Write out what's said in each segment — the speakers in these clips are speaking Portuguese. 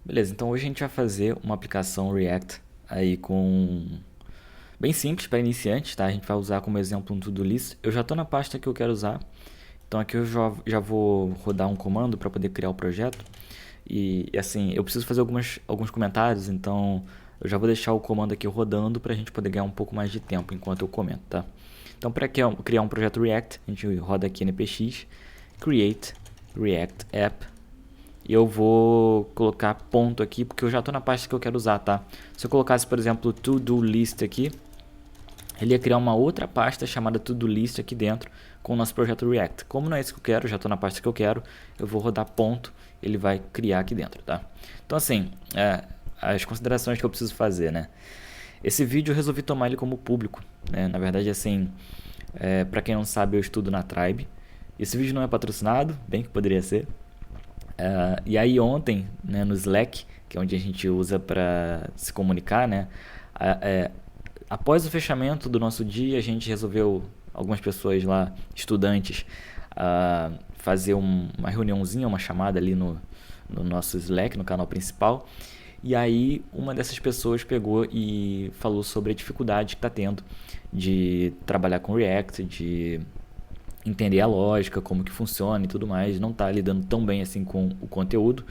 Beleza, então hoje a gente vai fazer uma aplicação React aí com bem simples para iniciantes, tá? A gente vai usar como exemplo um to-do list. Eu já estou na pasta que eu quero usar, então aqui eu já vou rodar um comando para poder criar o projeto. E assim, eu preciso fazer alguns comentários, então eu já vou deixar o comando aqui rodando para a gente poder ganhar um pouco mais de tempo enquanto eu comento, tá? Então para criar um projeto React, a gente roda aqui npx create React App. E eu vou colocar ponto aqui, porque eu já estou na pasta que eu quero usar, tá? Se eu colocasse, por exemplo, to-do list aqui, ele ia criar uma outra pasta chamada to-do list aqui dentro com o nosso projeto React. Como não é isso que eu quero, já estou na pasta que eu quero, eu vou rodar ponto, ele vai criar aqui dentro, tá? Então assim, as considerações que eu preciso fazer, né? Esse vídeo eu resolvi tomar ele como público, né? Na verdade, assim, para quem não sabe, eu estudo na Tribe. Esse vídeo não é patrocinado, bem que poderia ser. E aí ontem, né, no Slack, que é onde a gente usa para se comunicar, né, após o fechamento do nosso dia, a gente resolveu, algumas pessoas lá, estudantes, fazer uma reuniãozinha, uma chamada ali no nosso Slack, no canal principal. E aí uma dessas pessoas pegou e falou sobre a dificuldade que está tendo de trabalhar com React, de entender a lógica, como que funciona e tudo mais, não está lidando tão bem assim com o conteúdo.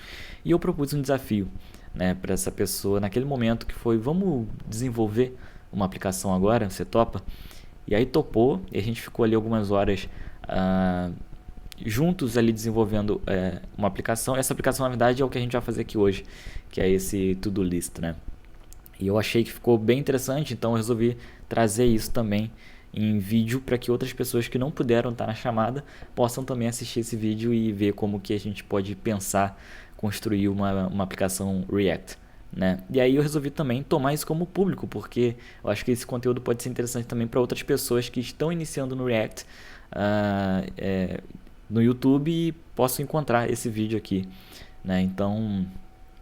E eu propus um desafio, né, para essa pessoa naquele momento, que foi: vamos desenvolver uma aplicação agora, você topa? E aí topou, e a gente ficou ali algumas horas juntos ali desenvolvendo uma aplicação. Essa aplicação, na verdade, é o que a gente vai fazer aqui hoje, que é esse to-do list, né? E eu achei que ficou bem interessante, então eu resolvi trazer isso também em vídeo para que outras pessoas que não puderam estar na chamada possam também assistir esse vídeo e ver como que a gente pode pensar, construir uma aplicação React, né? E aí eu resolvi também tomar isso como público, porque eu acho que esse conteúdo pode ser interessante também para outras pessoas que estão iniciando no React no YouTube e possam encontrar esse vídeo aqui, né? Então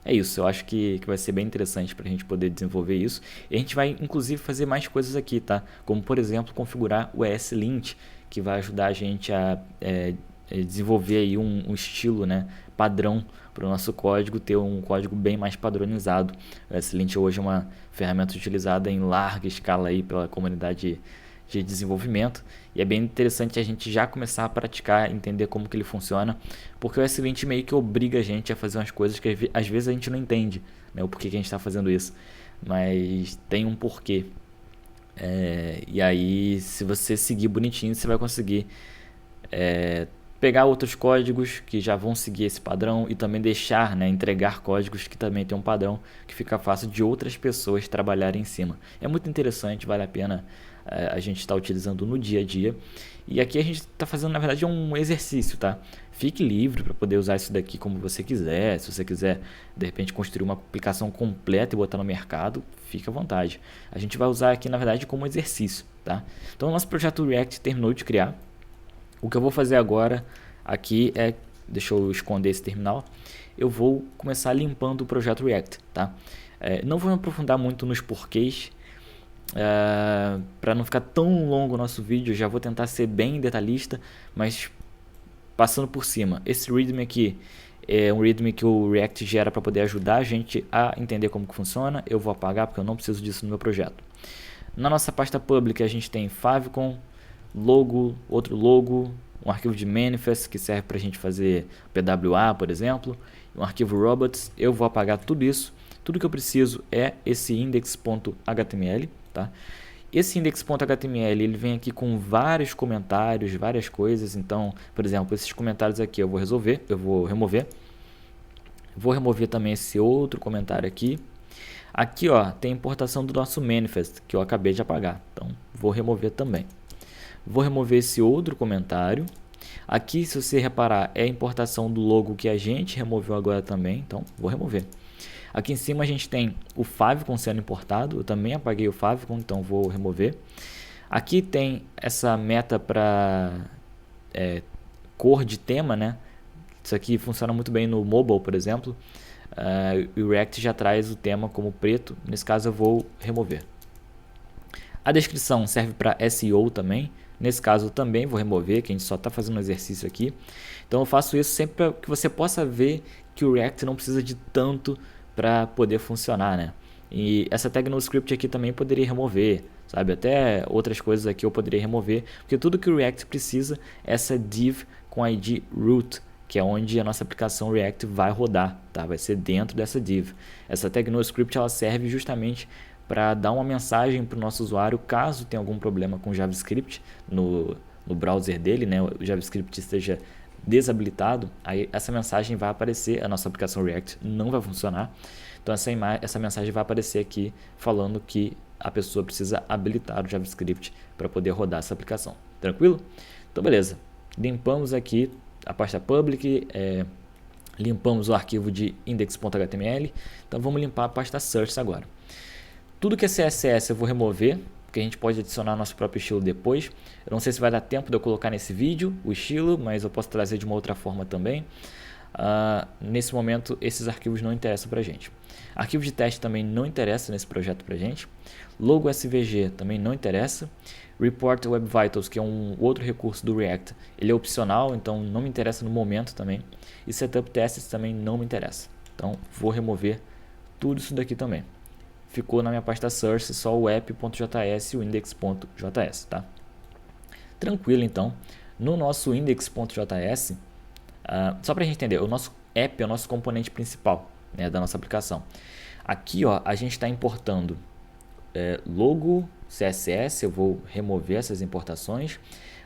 é isso, eu acho que vai ser bem interessante para a gente poder desenvolver isso. E a gente vai inclusive fazer mais coisas aqui, tá? Como por exemplo configurar o ESLint, que vai ajudar a gente a desenvolver aí um estilo, né, padrão para o nosso código, ter um código bem mais padronizado. O ESLint hoje é uma ferramenta utilizada em larga escala aí pela comunidade de desenvolvimento, e é bem interessante a gente já começar a praticar, entender como que ele funciona, porque o ESLint meio que obriga a gente a fazer umas coisas que às vezes a gente não entende, né, o porquê que a gente está fazendo isso, mas tem um porquê. E aí, se você seguir bonitinho, você vai conseguir pegar outros códigos que já vão seguir esse padrão e também deixar, né, entregar códigos que também tem um padrão que fica fácil de outras pessoas trabalharem em cima. É muito interessante, vale a pena a gente estar utilizando no dia a dia. E aqui a gente está fazendo, na verdade, um exercício, tá? Fique livre para poder usar isso daqui como você quiser. Se você quiser, de repente, construir uma aplicação completa e botar no mercado, fique à vontade. A gente vai usar aqui, na verdade, como exercício, tá? Então, o nosso projeto React terminou de criar. O que eu vou fazer agora aqui é, deixa eu esconder esse terminal, eu vou começar limpando o projeto React, tá? Não vou me aprofundar muito nos porquês, para não ficar tão longo o nosso vídeo, já vou tentar ser bem detalhista, mas passando por cima. Esse readme aqui é um readme que o React gera para poder ajudar a gente a entender como que funciona. Eu vou apagar porque eu não preciso disso no meu projeto. Na nossa pasta public a gente tem favicon, logo, outro logo, um arquivo de manifest que serve para a gente fazer PWA, por exemplo, um arquivo robots. Eu vou apagar tudo isso. Tudo que eu preciso é esse index.html, tá? Esse index.html ele vem aqui com vários comentários, várias coisas. Então, por exemplo, esses comentários aqui eu vou remover. Vou remover também esse outro comentário aqui. Aqui, ó, tem a importação do nosso manifest que eu acabei de apagar. Então, vou remover também. Vou remover esse outro comentário. Aqui, se você reparar, é a importação do logo que a gente removeu agora também. Então, vou remover. Aqui em cima a gente tem o favicon sendo importado. Eu também apaguei o favicon, então vou remover. Aqui tem essa meta para cor de tema, né? Isso aqui funciona muito bem no mobile, por exemplo. O React já traz o tema como preto. Nesse caso eu vou remover. A descrição serve para SEO também. Nesse caso eu também vou remover, que a gente só está fazendo um exercício aqui. Então eu faço isso sempre para que você possa ver que o React não precisa de tanto para poder funcionar, né? E essa tag no script aqui também poderia remover, sabe? Até outras coisas aqui eu poderia remover, porque tudo que o React precisa é essa div com ID root, que é onde a nossa aplicação React vai rodar, tá? Vai ser dentro dessa div. Essa tag no script ela serve justamente para dar uma mensagem para o nosso usuário caso tenha algum problema com o JavaScript no browser dele, né? O JavaScript esteja desabilitado, aí essa mensagem vai aparecer, a nossa aplicação React não vai funcionar. Então essa mensagem vai aparecer aqui falando que a pessoa precisa habilitar o JavaScript para poder rodar essa aplicação. Tranquilo? Então beleza, limpamos aqui a pasta public, limpamos o arquivo de index.html, então vamos limpar a pasta source agora. Tudo que é CSS eu vou remover, porque a gente pode adicionar nosso próprio estilo depois. Eu não sei se vai dar tempo de eu colocar nesse vídeo o estilo, mas eu posso trazer de uma outra forma também. Nesse momento, esses arquivos não interessam para a gente. Arquivo de teste também não interessa nesse projeto para a gente. Logo SVG também não interessa. Report Web Vitals, que é um outro recurso do React, ele é opcional, então não me interessa no momento também. E Setup Tests também não me interessa. Então, vou remover tudo isso daqui também. Ficou na minha pasta source só o app.js e o index.js, tá? Tranquilo, então. No nosso index.js, só para a gente entender, o nosso app é o nosso componente principal, né, da nossa aplicação. Aqui, ó, a gente está importando logo, CSS, eu vou remover essas importações.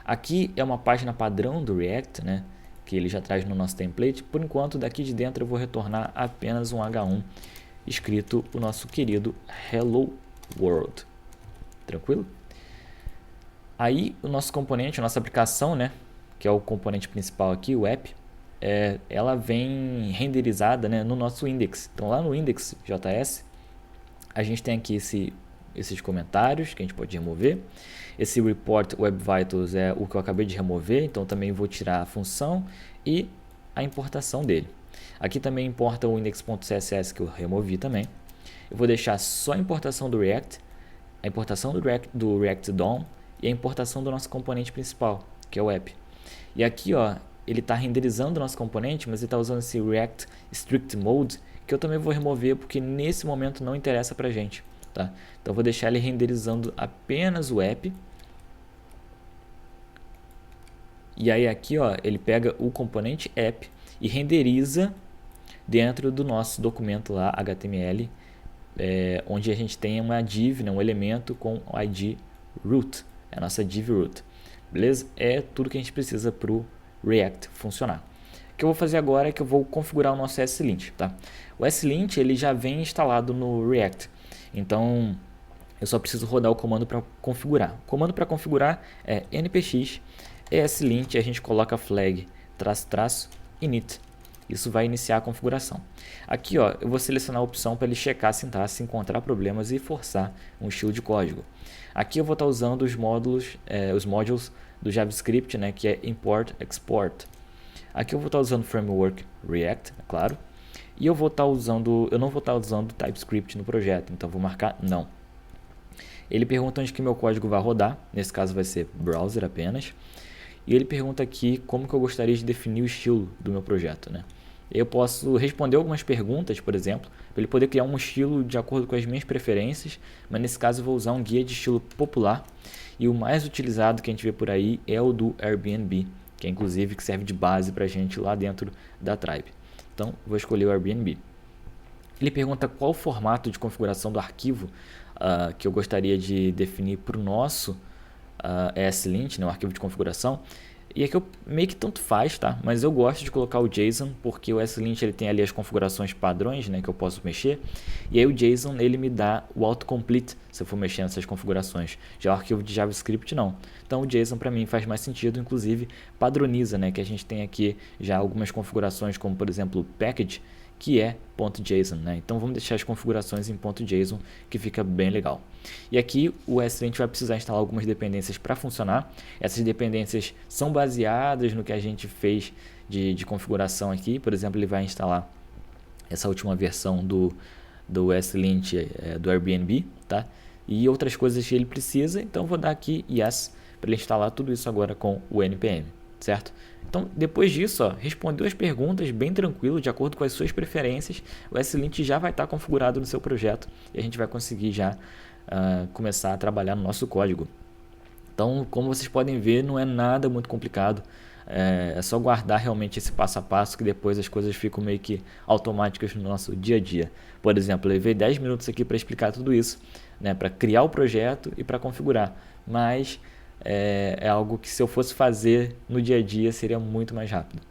Aqui é uma página padrão do React, né, que ele já traz no nosso template. Por enquanto, daqui de dentro eu vou retornar apenas um H1 escrito o nosso querido Hello World. Tranquilo? Aí o nosso componente, a nossa aplicação, né, que é o componente principal aqui, o app, ela vem renderizada, né, no nosso index. Então lá no index.js a gente tem aqui esses comentários que a gente pode remover. Esse report web vitals é o que eu acabei de remover, então também vou tirar a função e a importação dele. Aqui também importa o index.css que eu removi também. Eu vou deixar só a importação do React, a importação do React DOM e a importação do nosso componente principal, que é o app. E aqui, ó, ele está renderizando o nosso componente, mas ele está usando esse React Strict Mode, que eu também vou remover porque nesse momento não interessa para a gente. Tá? Então eu vou deixar ele renderizando apenas o app. E aí aqui, ó, ele pega o componente app e renderiza dentro do nosso documento lá, HTML, onde a gente tem uma div, né, um elemento com o ID root, a nossa div root. Beleza? É tudo que a gente precisa para o React funcionar. O que eu vou fazer agora é que eu vou configurar o nosso SLint. Tá? O SLint ele já vem instalado no React, então eu só preciso rodar o comando para configurar. O comando para configurar é npx ESLint, a gente coloca a flag --init. Isso vai iniciar a configuração. Aqui, ó, eu vou selecionar a opção para ele checar a sintaxe, encontrar problemas e forçar um estilo de código. Aqui eu vou estar usando os modules do JavaScript, né, que é import, export. Aqui eu vou estar usando framework React, é claro. E eu não vou estar usando TypeScript no projeto, então vou marcar não. Ele pergunta onde que meu código vai rodar, nesse caso vai ser browser apenas. E ele pergunta aqui como que eu gostaria de definir o estilo do meu projeto, né? Eu posso responder algumas perguntas, por exemplo, para ele poder criar um estilo de acordo com as minhas preferências, mas nesse caso eu vou usar um guia de estilo popular, e o mais utilizado que a gente vê por aí é o do Airbnb, que é inclusive que serve de base para a gente lá dentro da Tribe. Então, vou escolher o Airbnb. Ele pergunta qual o formato de configuração do arquivo que eu gostaria de definir para o nosso ESLint, né, o arquivo de configuração. E aqui eu meio que tanto faz, tá? Mas eu gosto de colocar o JSON, porque o ESLint ele tem ali as configurações padrões, né, que eu posso mexer. E aí o JSON ele me dá o autocomplete se eu for mexer nessas configurações. Já o arquivo de JavaScript não. Então o JSON para mim faz mais sentido, inclusive padroniza, né, que a gente tem aqui já algumas configurações, como por exemplo o package, que é .json, né? Então vamos deixar as configurações em .json, que fica bem legal. E aqui o ESLint vai precisar instalar algumas dependências para funcionar. Essas dependências são baseadas no que a gente fez de configuração aqui. Por exemplo, ele vai instalar essa última versão do ESLint do Airbnb, tá? E outras coisas que ele precisa. Então vou dar aqui yes para ele instalar tudo isso agora com o npm, certo? Então, depois disso, ó, respondeu as perguntas bem tranquilo, de acordo com as suas preferências, o S-Lint já vai estar configurado no seu projeto e a gente vai conseguir já começar a trabalhar no nosso código. Então, como vocês podem ver, não é nada muito complicado. É só guardar realmente esse passo a passo que depois as coisas ficam meio que automáticas no nosso dia a dia. Por exemplo, eu levei 10 minutos aqui para explicar tudo isso, né, para criar o projeto e para configurar. Mas é algo que se eu fosse fazer no dia a dia seria muito mais rápido.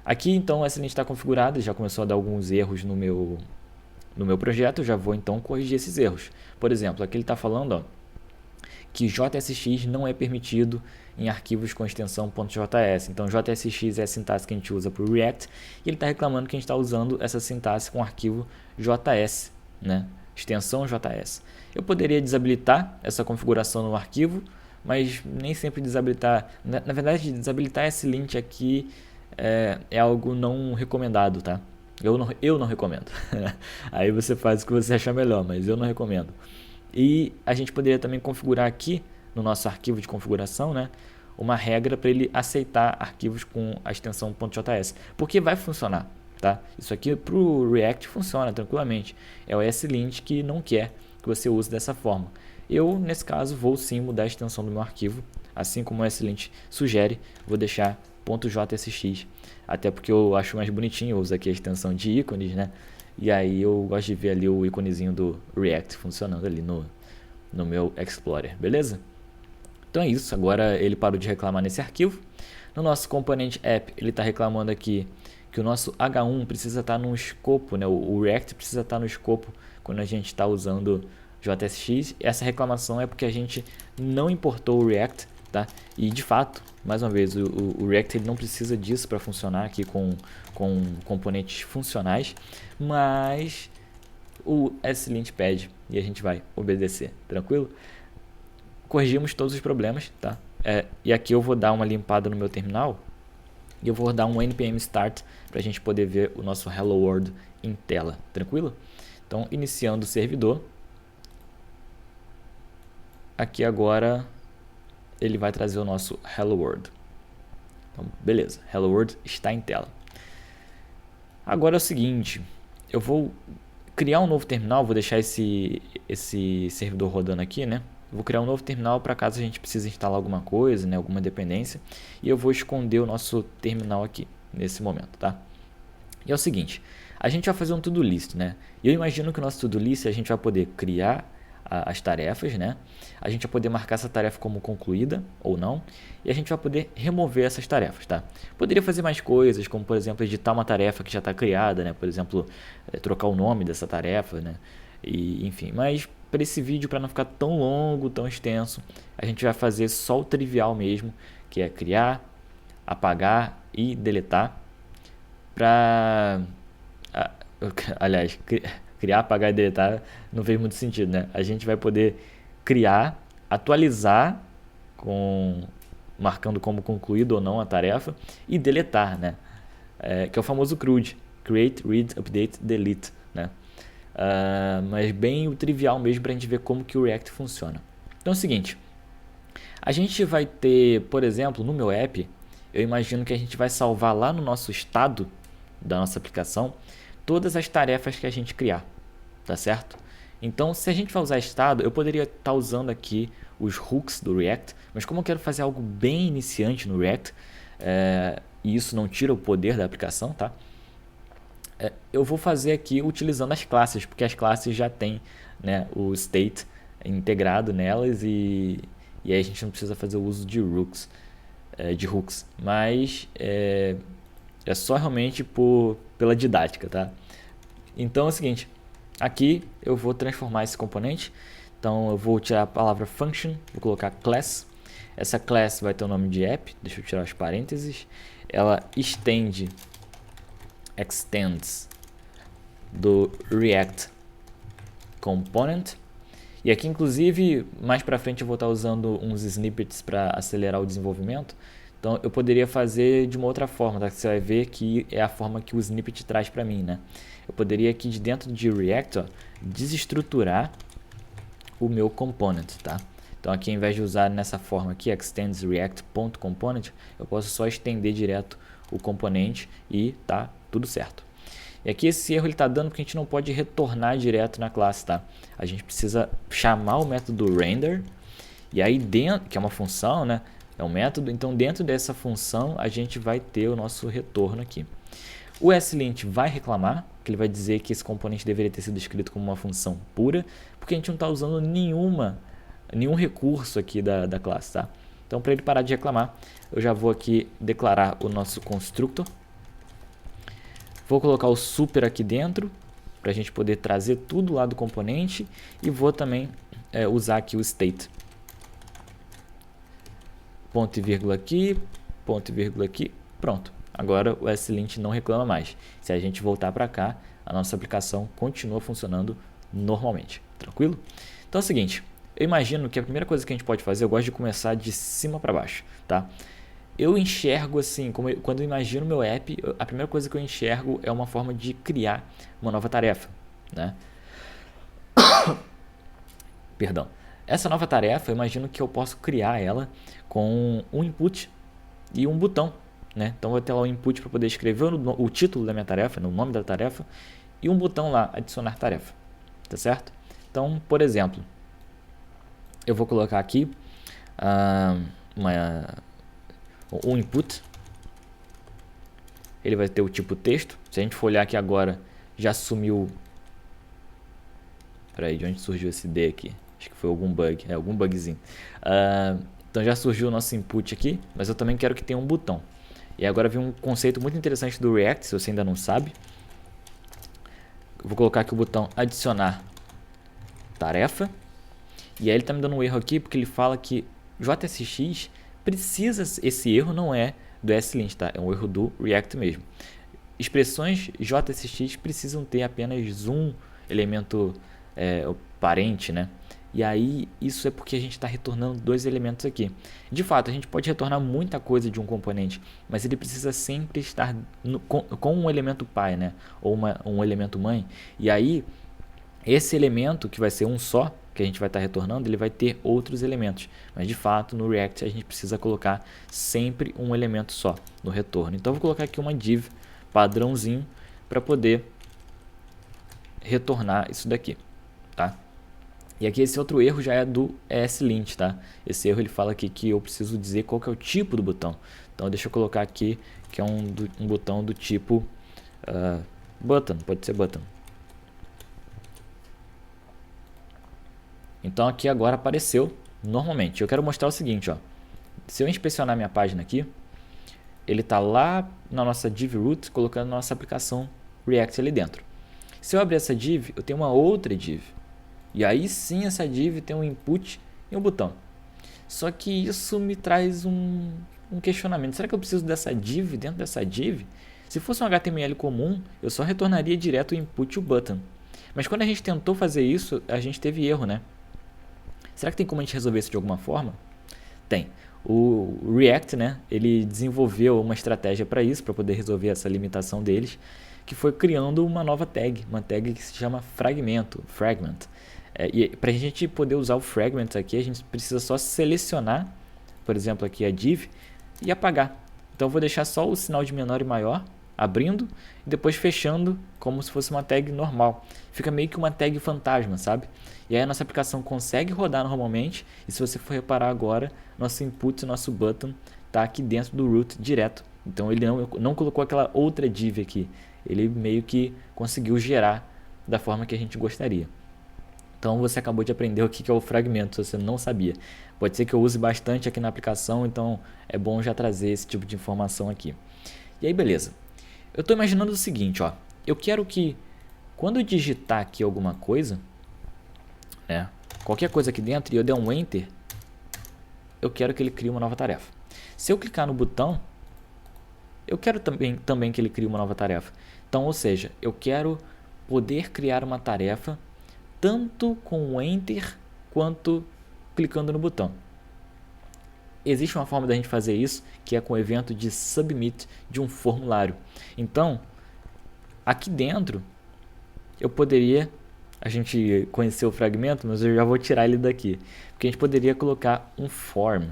Aqui então o S-Lint está configurado, já começou a dar alguns erros no meu projeto, eu já vou então corrigir esses erros. Por exemplo, aqui ele está falando, ó, que JSX não é permitido em arquivos com extensão .js. Então, JSX é a sintaxe que a gente usa para o React e ele está reclamando que a gente está usando essa sintaxe com arquivo JS, né? Extensão JS. Eu poderia desabilitar essa configuração no arquivo, mas nem sempre desabilitar. Na verdade, desabilitar esse lint aqui é algo não recomendado, tá? Eu não recomendo. Aí você faz o que você achar melhor, mas eu não recomendo. E a gente poderia também configurar aqui no nosso arquivo de configuração, né, uma regra para ele aceitar arquivos com a extensão .js, porque vai funcionar, tá? Isso aqui para o React funciona tranquilamente. É o S-Lint que não quer que você use dessa forma. Eu, nesse caso, vou sim mudar a extensão do meu arquivo, assim como o S-Lint sugere, vou deixar .jsx, até porque eu acho mais bonitinho, eu uso aqui a extensão de ícones, né? E aí eu gosto de ver ali o íconezinho do React funcionando ali no meu Explorer, beleza? Então é isso, agora ele parou de reclamar nesse arquivo. No nosso componente app, ele está reclamando aqui que o nosso H1 precisa estar no escopo, né? O React precisa estar no escopo quando a gente está usando JSX. Essa reclamação é porque a gente não importou o React, tá? E de fato, mais uma vez, o React ele não precisa disso para funcionar aqui com componentes funcionais, mas o S-Lint pede e a gente vai obedecer, tranquilo? Corrigimos todos os problemas, tá? E aqui eu vou dar uma limpada no meu terminal e eu vou dar um npm start para a gente poder ver o nosso Hello World em tela, tranquilo? Então, iniciando o servidor. Aqui agora ele vai trazer o nosso Hello World. Então, beleza, Hello World está em tela. Agora é o seguinte, eu vou criar um novo terminal, vou deixar esse servidor rodando aqui, né? Vou criar um novo terminal para caso a gente precise instalar alguma coisa, né? Alguma dependência. E eu vou esconder o nosso terminal aqui, nesse momento, tá? E é o seguinte, a gente vai fazer um to-do list, né? E eu imagino que o nosso to-do list a gente vai poder criar as tarefas, né? A gente vai poder marcar essa tarefa como concluída ou não, e a gente vai poder remover essas tarefas, tá? Poderia fazer mais coisas, como por exemplo editar uma tarefa que já está criada, né? Por exemplo, trocar o nome dessa tarefa, né? E enfim, mas para esse vídeo, para não ficar tão longo, tão extenso, a gente vai fazer só o trivial mesmo, que é criar, apagar e deletar. Aliás, criar, apagar e deletar não fez muito sentido, né? A gente vai poder criar, atualizar, marcando como concluído ou não a tarefa, e deletar, né? Que é o famoso CRUD, Create, Read, Update, Delete, né? Mas bem o trivial mesmo para a gente ver como que o React funciona. Então é o seguinte, a gente vai ter, por exemplo, no meu app, eu imagino que a gente vai salvar lá no nosso estado da nossa aplicação todas as tarefas que a gente criar, tá certo? Então, se a gente vai usar estado, eu poderia estar usando aqui os hooks do React, mas como eu quero fazer algo bem iniciante no React, e isso não tira o poder da aplicação, tá? Eu vou fazer aqui utilizando as classes, porque as classes já têm, né, o state integrado nelas e aí a gente não precisa fazer o uso de hooks, mas é só realmente pela didática, tá? Então é o seguinte, aqui eu vou transformar esse componente, então eu vou tirar a palavra function, vou colocar class, essa class vai ter o nome de app, deixa eu tirar os parênteses, ela extends do React Component, e aqui inclusive mais para frente eu vou estar usando uns snippets para acelerar o desenvolvimento. Então eu poderia fazer de uma outra forma, tá? Você vai ver que é a forma que o snippet traz para mim, né? Eu poderia aqui de dentro de React, ó, desestruturar o meu component, tá? Então aqui, ao invés de usar nessa forma aqui, extends react.component, eu posso só estender direto o componente e tá tudo certo. E aqui esse erro ele está dando porque a gente não pode retornar direto na classe, tá? A gente precisa chamar o método render, e aí dentro, que é uma função, né? É um método, então dentro dessa função a gente vai ter o nosso retorno aqui. O slint vai reclamar, que ele vai dizer que esse componente deveria ter sido escrito como uma função pura, porque a gente não está usando nenhum recurso aqui da classe, tá? Então para ele parar de reclamar, eu já vou aqui declarar o nosso constructor. Vou colocar o super aqui dentro, para a gente poder trazer tudo lá do componente, e vou também usar aqui o state. Ponto e vírgula aqui, ponto e vírgula aqui, pronto. Agora o slint não reclama mais. Se a gente voltar para cá, a nossa aplicação continua funcionando normalmente, tranquilo? Então é o seguinte, eu imagino que a primeira coisa que a gente pode fazer, eu gosto de começar de cima para baixo, tá? Eu enxergo assim, quando eu imagino meu app, a primeira coisa que eu enxergo é uma forma de criar uma nova tarefa, né? Perdão. Essa nova tarefa, eu imagino que eu posso criar ela com um input e um botão, né? Então, eu vou ter lá o input para poder escrever o título da minha tarefa, o nome da tarefa, e um botão lá, adicionar tarefa, tá certo? Então, por exemplo, eu vou colocar aqui um input, ele vai ter o tipo texto. Se a gente for olhar aqui agora, já sumiu. Peraí, de onde surgiu esse D aqui? Acho que foi algum bug, algum bugzinho. Então já surgiu o nosso input aqui, mas eu também quero que tenha um botão. E agora vem um conceito muito interessante do React, se você ainda não sabe. Eu vou colocar aqui o botão adicionar tarefa. E aí ele está me dando um erro aqui, porque ele fala que JSX precisa, esse erro não é do slint, tá? É um erro do React mesmo. Expressões JSX precisam ter apenas um elemento parente, né? E aí isso é porque a gente está retornando dois elementos aqui. De fato, a gente pode retornar muita coisa de um componente, mas ele precisa sempre estar com um elemento pai, né? Ou um elemento mãe. E aí esse elemento, que vai ser um só, que a gente vai estar retornando, ele vai ter outros elementos. Mas de fato, no React a gente precisa colocar sempre um elemento só no retorno. Então eu vou colocar aqui uma div padrãozinho para poder retornar isso daqui, tá? E aqui esse outro erro já é do slint, tá? Esse erro ele fala aqui que eu preciso dizer qual que é o tipo do botão. Então deixa eu colocar aqui que é um botão do tipo button, pode ser button. Então aqui agora apareceu normalmente. Eu quero mostrar o seguinte, ó. Se eu inspecionar minha página aqui, ele está lá na nossa div root, colocando nossa aplicação React ali dentro. Se eu abrir essa div, eu tenho uma outra div. E aí sim essa div tem um input e um botão. Só que isso me traz um questionamento. Será que eu preciso dessa div dentro dessa div? Se fosse um HTML comum, eu só retornaria direto o input e o button. Mas quando a gente tentou fazer isso, a gente teve erro, né? Será que tem como a gente resolver isso de alguma forma? Tem. O React, né, ele desenvolveu uma estratégia para isso, para poder resolver essa limitação deles, que foi criando uma nova tag, uma tag que se chama fragment. E para a gente poder usar o fragment aqui, a gente precisa só selecionar, por exemplo, aqui a div e apagar. Então eu vou deixar só o sinal de menor e maior, abrindo e depois fechando como se fosse uma tag normal. Fica meio que uma tag fantasma, sabe? E aí a nossa aplicação consegue rodar normalmente, e se você for reparar agora, nosso input e nosso button está aqui dentro do root direto. Então ele não colocou aquela outra div aqui, ele meio que conseguiu gerar da forma que a gente gostaria. Então você acabou de aprender o que é o fragmento, se você não sabia. Pode ser que eu use bastante aqui na aplicação, então é bom já trazer esse tipo de informação aqui. E aí beleza. Eu estou imaginando o seguinte, ó. Eu quero que quando eu digitar aqui alguma coisa, né, qualquer coisa aqui dentro, e eu der um Enter, eu quero que ele crie uma nova tarefa. Se eu clicar no botão, eu quero também que ele crie uma nova tarefa. Então, ou seja, eu quero poder criar uma tarefa tanto com o Enter quanto clicando no botão. Existe uma forma da gente fazer isso, que é com o evento de submit de um formulário. Então, aqui dentro, eu poderia a gente conhecer o fragmento, mas eu já vou tirar ele daqui. Porque a gente poderia colocar um form.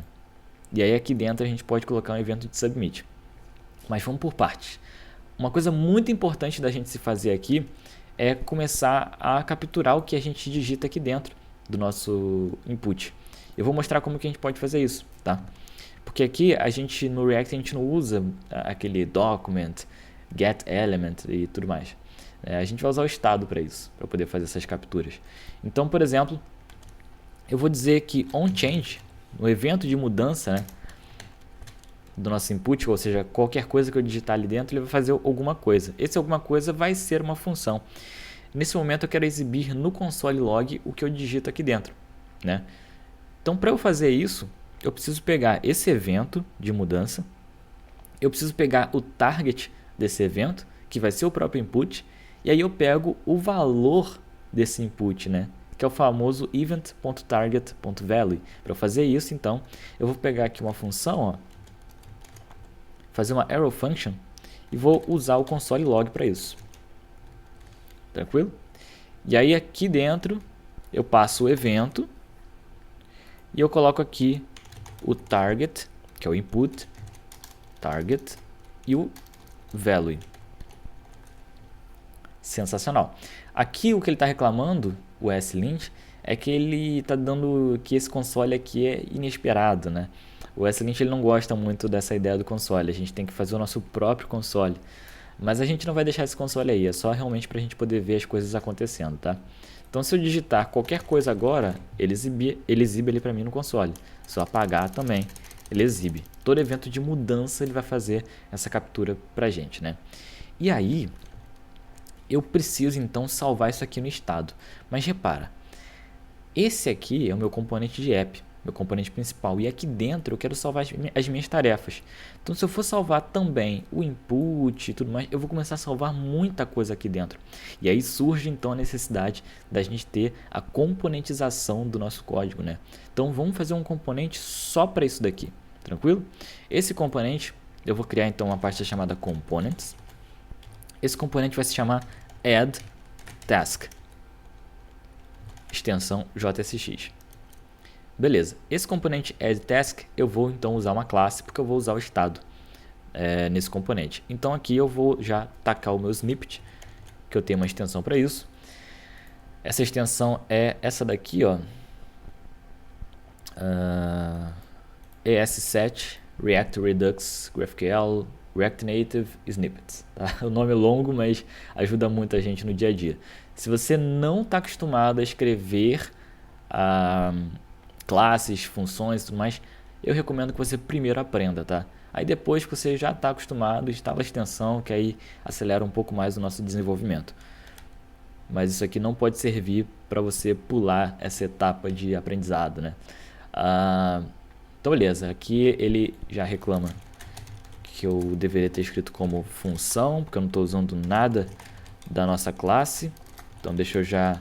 E aí aqui dentro a gente pode colocar um evento de submit. Mas vamos por partes. Uma coisa muito importante da gente se fazer aqui é começar a capturar o que a gente digita aqui dentro do nosso input. Eu vou mostrar como que a gente pode fazer isso, tá? Porque aqui no React a gente não usa aquele document, get element e tudo mais. A gente vai usar o estado para isso, para poder fazer essas capturas. Então, por exemplo, eu vou dizer que onChange, no evento de mudança, né, do nosso input, ou seja, qualquer coisa que eu digitar ali dentro, ele vai fazer alguma coisa. Esse alguma coisa vai ser uma função. Nesse momento eu quero exibir no console log o que eu digito aqui dentro, né? Então, para eu fazer isso, eu preciso pegar esse evento de mudança, eu preciso pegar o target desse evento, que vai ser o próprio input, e aí eu pego o valor desse input, né? Que é o famoso event.target.value. Para fazer isso, então, eu vou pegar aqui uma função, ó, fazer uma arrow function e vou usar o console log para isso. Tranquilo? E aí aqui dentro eu passo o evento e eu coloco aqui o target, que é o input, target, e o value. Sensacional. Aqui o que ele está reclamando, o slint, é que ele está dando que esse console aqui é inesperado, né? O slint ele não gosta muito dessa ideia do console, a gente tem que fazer o nosso próprio console. Mas a gente não vai deixar esse console aí, é só realmente para a gente poder ver as coisas acontecendo, tá? Então se eu digitar qualquer coisa agora, ele exibe ele para mim no console. Se eu apagar também, ele exibe. Todo evento de mudança ele vai fazer essa captura para a gente, né? E aí, eu preciso então salvar isso aqui no estado. Mas repara, esse aqui é o meu componente de app, meu componente principal, e aqui dentro eu quero salvar as minhas tarefas. Então se eu for salvar também o input e tudo mais, eu vou começar a salvar muita coisa aqui dentro. E aí surge então a necessidade da gente ter a componentização do nosso código, né? Então vamos fazer um componente só para isso daqui, tranquilo? Esse componente, eu vou criar então uma pasta chamada components. Esse componente vai se chamar add task, extensão JSX. Beleza, esse componente addTask eu vou então usar uma classe, porque eu vou usar o estado nesse componente. Então aqui eu vou já tacar o meu snippet, que eu tenho uma extensão para isso. Essa extensão é essa daqui, ó, ES7 React Redux GraphQL React Native Snippets. Tá? O nome é longo, mas ajuda muito a gente no dia a dia. Se você não está acostumado a escrever classes, funções e tudo mais, eu recomendo que você primeiro aprenda, tá? Aí depois que você já está acostumado, instala a extensão, que aí acelera um pouco mais o nosso desenvolvimento. Mas isso aqui não pode servir para você pular essa etapa de aprendizado, né? Então beleza, aqui ele já reclama que eu deveria ter escrito como função, porque eu não estou usando nada da nossa classe. Então deixa eu já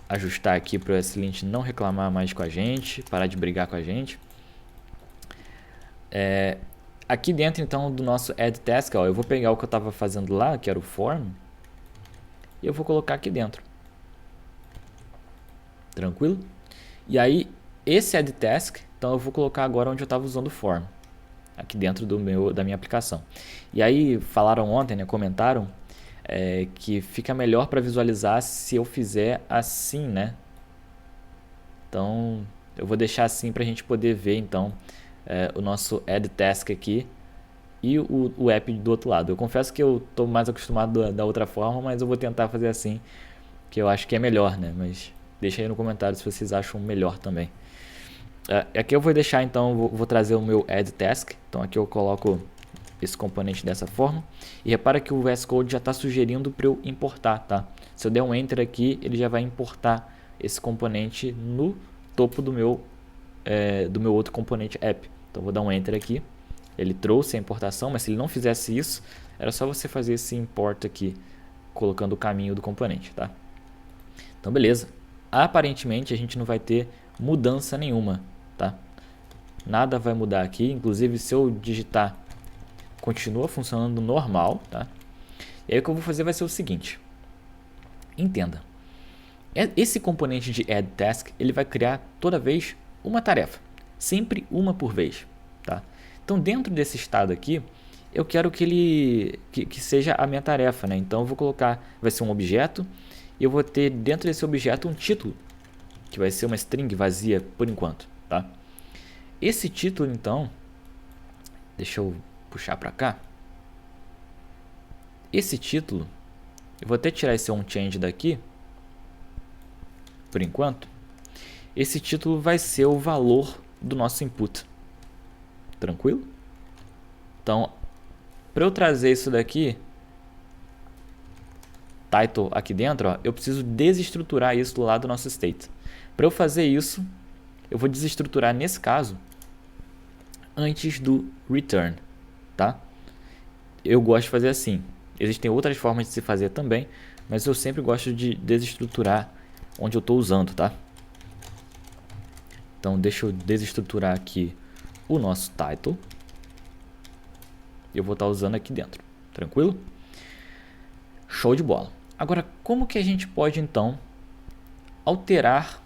ajustar aqui para o slint não reclamar mais com a gente, parar de brigar com a gente. Aqui dentro então do nosso add task, ó, eu vou pegar o que eu estava fazendo lá, que era o form, e eu vou colocar aqui dentro. Tranquilo? E aí esse add task, então eu vou colocar agora onde eu estava usando o form, aqui dentro da minha aplicação. E aí falaram ontem, né, comentaram que fica melhor para visualizar se eu fizer assim, né? Então eu vou deixar assim para a gente poder ver então o nosso add task aqui e o app do outro lado. Eu confesso que eu estou mais acostumado da outra forma, mas eu vou tentar fazer assim, que eu acho que é melhor, né? Mas deixa aí no comentário se vocês acham melhor também. Aqui eu vou deixar então, vou trazer o meu add task. Então aqui eu coloco esse componente dessa forma, e repara que o VS Code já está sugerindo para eu importar, tá? Se eu der um enter aqui, ele já vai importar esse componente no topo do meu outro componente app. Então vou dar um enter aqui, ele trouxe a importação, mas se ele não fizesse isso, era só você fazer esse import aqui, colocando o caminho do componente, tá? Então beleza, aparentemente a gente não vai ter mudança nenhuma, tá? Nada vai mudar aqui, inclusive se eu digitar continua funcionando normal, tá? E aí o que eu vou fazer vai ser o seguinte, Entenda, esse componente de add task, ele vai criar toda vez uma tarefa, sempre uma por vez, tá? Então dentro desse estado aqui, eu quero que ele que seja a minha tarefa, né? Então eu vou colocar, vai ser um objeto, e eu vou ter dentro desse objeto um título, que vai ser uma string vazia por enquanto, tá? Esse título então, deixa eu puxar para cá. Esse título, eu vou até tirar esse onChange daqui, por enquanto. Esse título vai ser o valor do nosso input. Tranquilo? Então, para eu trazer isso daqui, title aqui dentro, ó, eu preciso desestruturar isso do lado do nosso state. Para eu fazer isso, eu vou desestruturar nesse caso antes do return, tá? Eu gosto de fazer assim. Existem outras formas de se fazer também, mas eu sempre gosto de desestruturar onde eu estou usando, tá? Então deixa eu desestruturar aqui o nosso title. Eu vou estar usando aqui dentro, tranquilo? Show de bola. Agora, como que a gente pode então alterar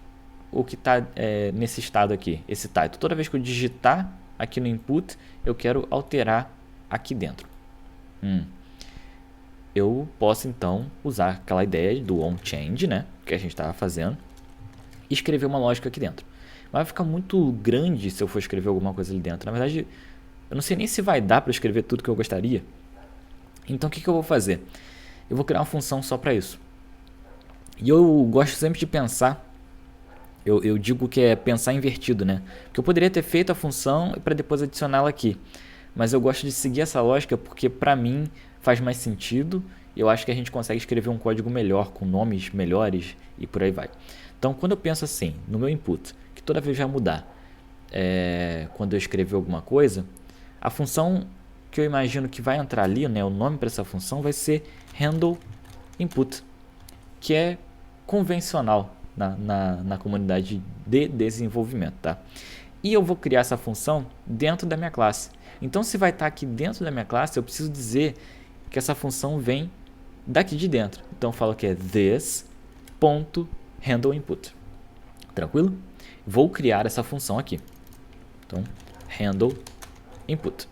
o que está nesse estado aqui, esse title? Toda vez que eu digitar aqui no input, eu quero alterar aqui dentro. Eu posso então usar aquela ideia do onChange, né, que a gente estava fazendo, e escrever uma lógica aqui dentro. Mas vai ficar muito grande se eu for escrever alguma coisa ali dentro. Na verdade, eu não sei nem se vai dar para escrever tudo que eu gostaria. Então o que eu vou fazer? Eu vou criar uma função só para isso. E eu gosto sempre de pensar, eu digo que é pensar invertido, né? Porque eu poderia ter feito a função para depois adicioná-la aqui. Mas eu gosto de seguir essa lógica porque para mim faz mais sentido. Eu acho que a gente consegue escrever um código melhor, com nomes melhores e por aí vai. Então quando eu penso assim, no meu input, que toda vez vai mudar quando eu escrever alguma coisa, a função que eu imagino que vai entrar ali, né, o nome para essa função vai ser handle input, que é convencional na comunidade de desenvolvimento, tá? E eu vou criar essa função dentro da minha classe. Então se vai estar aqui dentro da minha classe, eu preciso dizer que essa função vem daqui de dentro. Então eu falo que é this.handleInput. Tranquilo? Vou criar essa função aqui. Então, handleInput.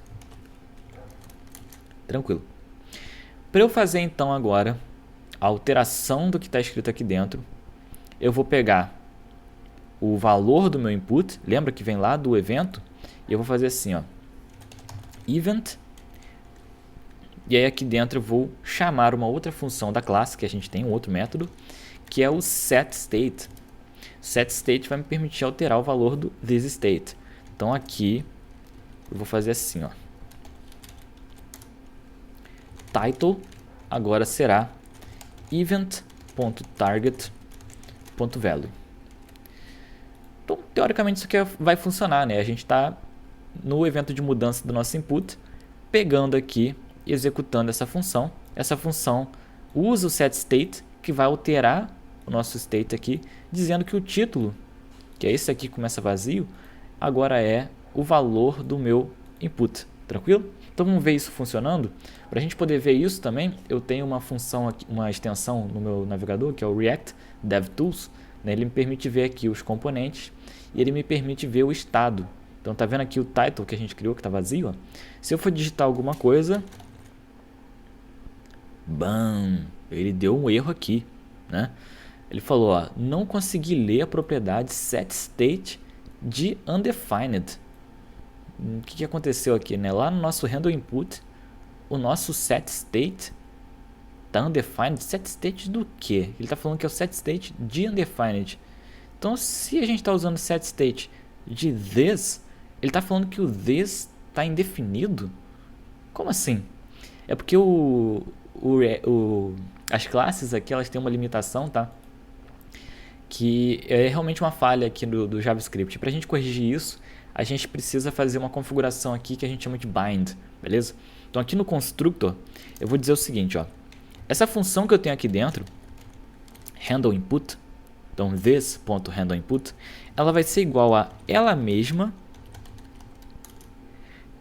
Tranquilo. Para eu fazer então agora a alteração do que está escrito aqui dentro, eu vou pegar o valor do meu input, lembra que vem lá do evento, e eu vou fazer assim, ó, event, e aí aqui dentro eu vou chamar uma outra função da classe, que a gente tem um outro método, que é o setState. setState vai me permitir alterar o valor do thisState. Então aqui eu vou fazer assim, ó, title agora será event.target.value. Então, teoricamente isso aqui vai funcionar, né? A gente está no evento de mudança do nosso input, pegando aqui, executando essa função. Essa função usa o setState, que vai alterar o nosso state aqui, dizendo que o título, que é esse aqui que começa vazio, agora é o valor do meu input. Tranquilo? Então vamos ver isso funcionando. Para a gente poder ver isso também, eu tenho uma função aqui, uma extensão no meu navegador, que é o React DevTools. Né? Ele me permite ver aqui os componentes e ele me permite ver o estado. Então tá vendo aqui o title que a gente criou, que está vazio? Ó. Se eu for digitar alguma coisa, bam, ele deu um erro aqui, né? Ele falou, ó, não consegui ler a propriedade setState de undefined. O que aconteceu aqui, né? Lá no nosso handleInput, o nosso setState tá undefined. SetState do quê? Ele está falando que é o setState de undefined. Então, se a gente está usando setState de this, ele está falando que o this está indefinido? Como assim? É porque as classes aqui, elas têm uma limitação, tá? Que é realmente uma falha aqui do JavaScript. Para a gente corrigir isso, a gente precisa fazer uma configuração aqui que a gente chama de bind, beleza? Então aqui no constructor, eu vou dizer o seguinte, ó. Essa função que eu tenho aqui dentro, handleInput, então this.handleInput, ela vai ser igual a ela mesma,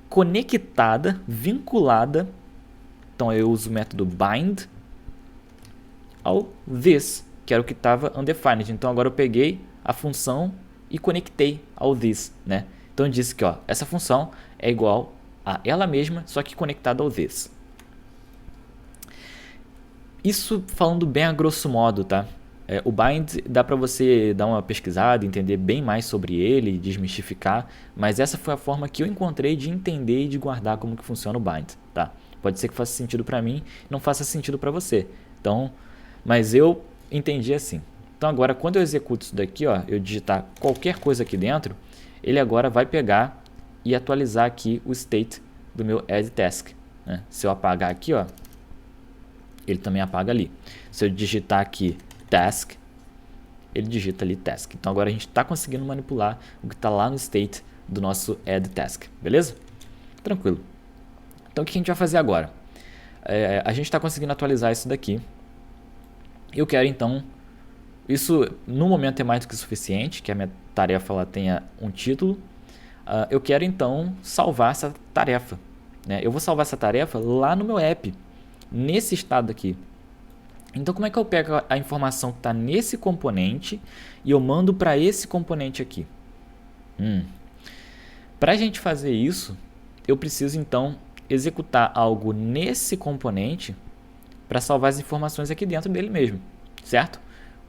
conectada, vinculada. Então eu uso o método bind ao this, que era o que estava undefined. Então agora eu peguei a função e conectei ao this, né? Então eu disse que ó, essa função é igual a ela mesma, só que conectada ao this. Isso falando bem a grosso modo, tá? O bind dá para você dar uma pesquisada, entender bem mais sobre ele, desmistificar, mas essa foi a forma que eu encontrei de entender e de guardar como que funciona o bind, tá? Pode ser que faça sentido para mim, não faça sentido para você. Então, mas eu entendi assim. Então agora quando eu executo isso daqui, ó, eu digitar qualquer coisa aqui dentro, ele agora vai pegar e atualizar aqui o state do meu add task, né? Se eu apagar aqui, ó, ele também apaga ali. Se eu digitar aqui task, ele digita ali task. Então agora a gente está conseguindo manipular o que está lá no state do nosso add task, beleza? Tranquilo. Então o que a gente vai fazer agora? A gente está conseguindo atualizar isso daqui. Eu quero então, isso no momento é mais do que suficiente, que a minha tarefa ela tenha um título. Eu quero então salvar essa tarefa, né? Eu vou salvar essa tarefa lá no meu app, nesse estado aqui. Então como é que eu pego a informação que está nesse componente e eu mando para esse componente aqui? Para a gente fazer isso, eu preciso então executar algo nesse componente para salvar as informações aqui dentro dele mesmo, certo?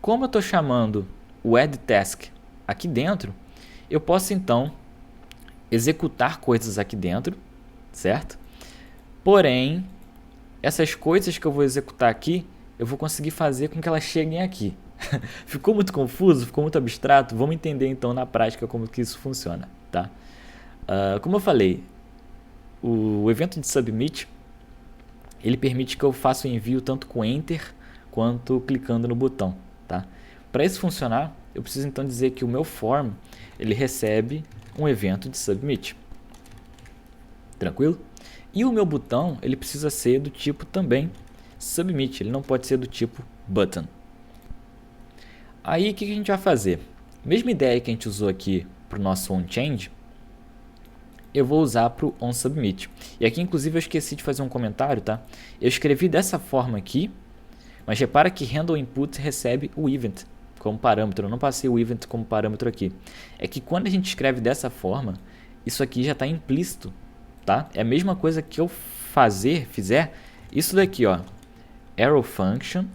Como eu estou chamando o add task aqui dentro, eu posso então executar coisas aqui dentro, certo? Porém, essas coisas que eu vou executar aqui, eu vou conseguir fazer com que elas cheguem aqui. Ficou muito confuso? Ficou muito abstrato? Vamos entender então na prática como que isso funciona, tá? Como eu falei, o evento de submit, ele permite que eu faça o envio tanto com enter quanto clicando no botão, tá? Para isso funcionar, eu preciso então dizer que o meu form, ele recebe um evento de submit. Tranquilo? E o meu botão, ele precisa ser do tipo também submit, ele não pode ser do tipo button. Aí o que a gente vai fazer? Mesma ideia que a gente usou aqui para o nosso onChange, eu vou usar para o onSubmit. E aqui inclusive eu esqueci de fazer um comentário, tá? Eu escrevi dessa forma aqui, mas repara que handleInput recebe o event como parâmetro. Eu não passei o event como parâmetro aqui. É que quando a gente escreve dessa forma, isso aqui já está implícito, tá? É a mesma coisa que eu fizer isso daqui, ó, arrow function,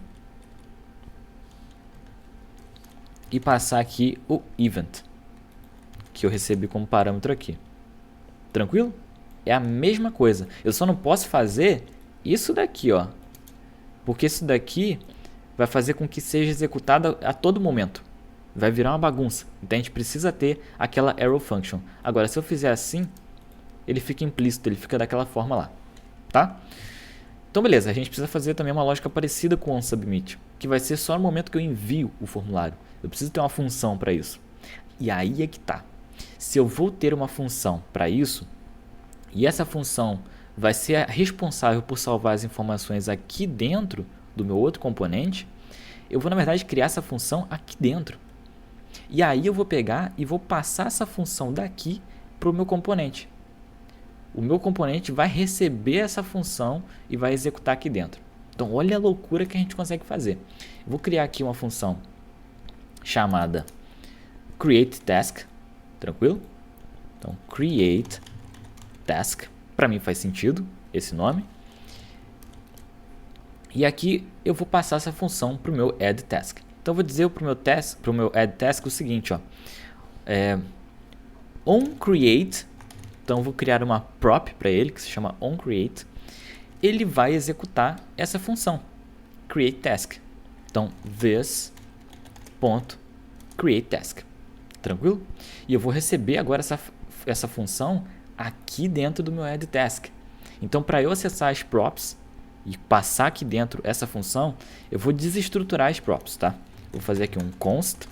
e passar aqui o event que eu recebi como parâmetro aqui. Tranquilo? É a mesma coisa. Eu só não posso fazer isso daqui, ó, porque isso daqui vai fazer com que seja executado a todo momento. Vai virar uma bagunça. Então a gente precisa ter aquela arrow function. Agora, se eu fizer assim, ele fica implícito, ele fica daquela forma lá, tá? Então beleza, a gente precisa fazer também uma lógica parecida com o onSubmit, que vai ser só no momento que eu envio o formulário. Eu preciso ter uma função para isso. E aí é que tá. Se eu vou ter uma função para isso, e essa função vai ser a responsável por salvar as informações aqui dentro do meu outro componente, eu vou na verdade criar essa função aqui dentro. E aí eu vou pegar e vou passar essa função daqui para o meu componente. O meu componente vai receber essa função e vai executar aqui dentro. Então olha a loucura que a gente consegue fazer. Eu vou criar aqui uma função chamada createTask, tranquilo? Então createTask, para mim faz sentido esse nome. E aqui eu vou passar essa função para o meu addTask. Então eu vou dizer para o meu addTask o seguinte, ó, onCreate. Então eu vou criar uma prop para ele que se chama onCreate. Ele vai executar essa função createTask. Então this.createTask. Tranquilo? E eu vou receber agora essa função aqui dentro do meu addTask. Então para eu acessar as props e passar aqui dentro essa função, eu vou desestruturar as props, tá? Vou fazer aqui um const,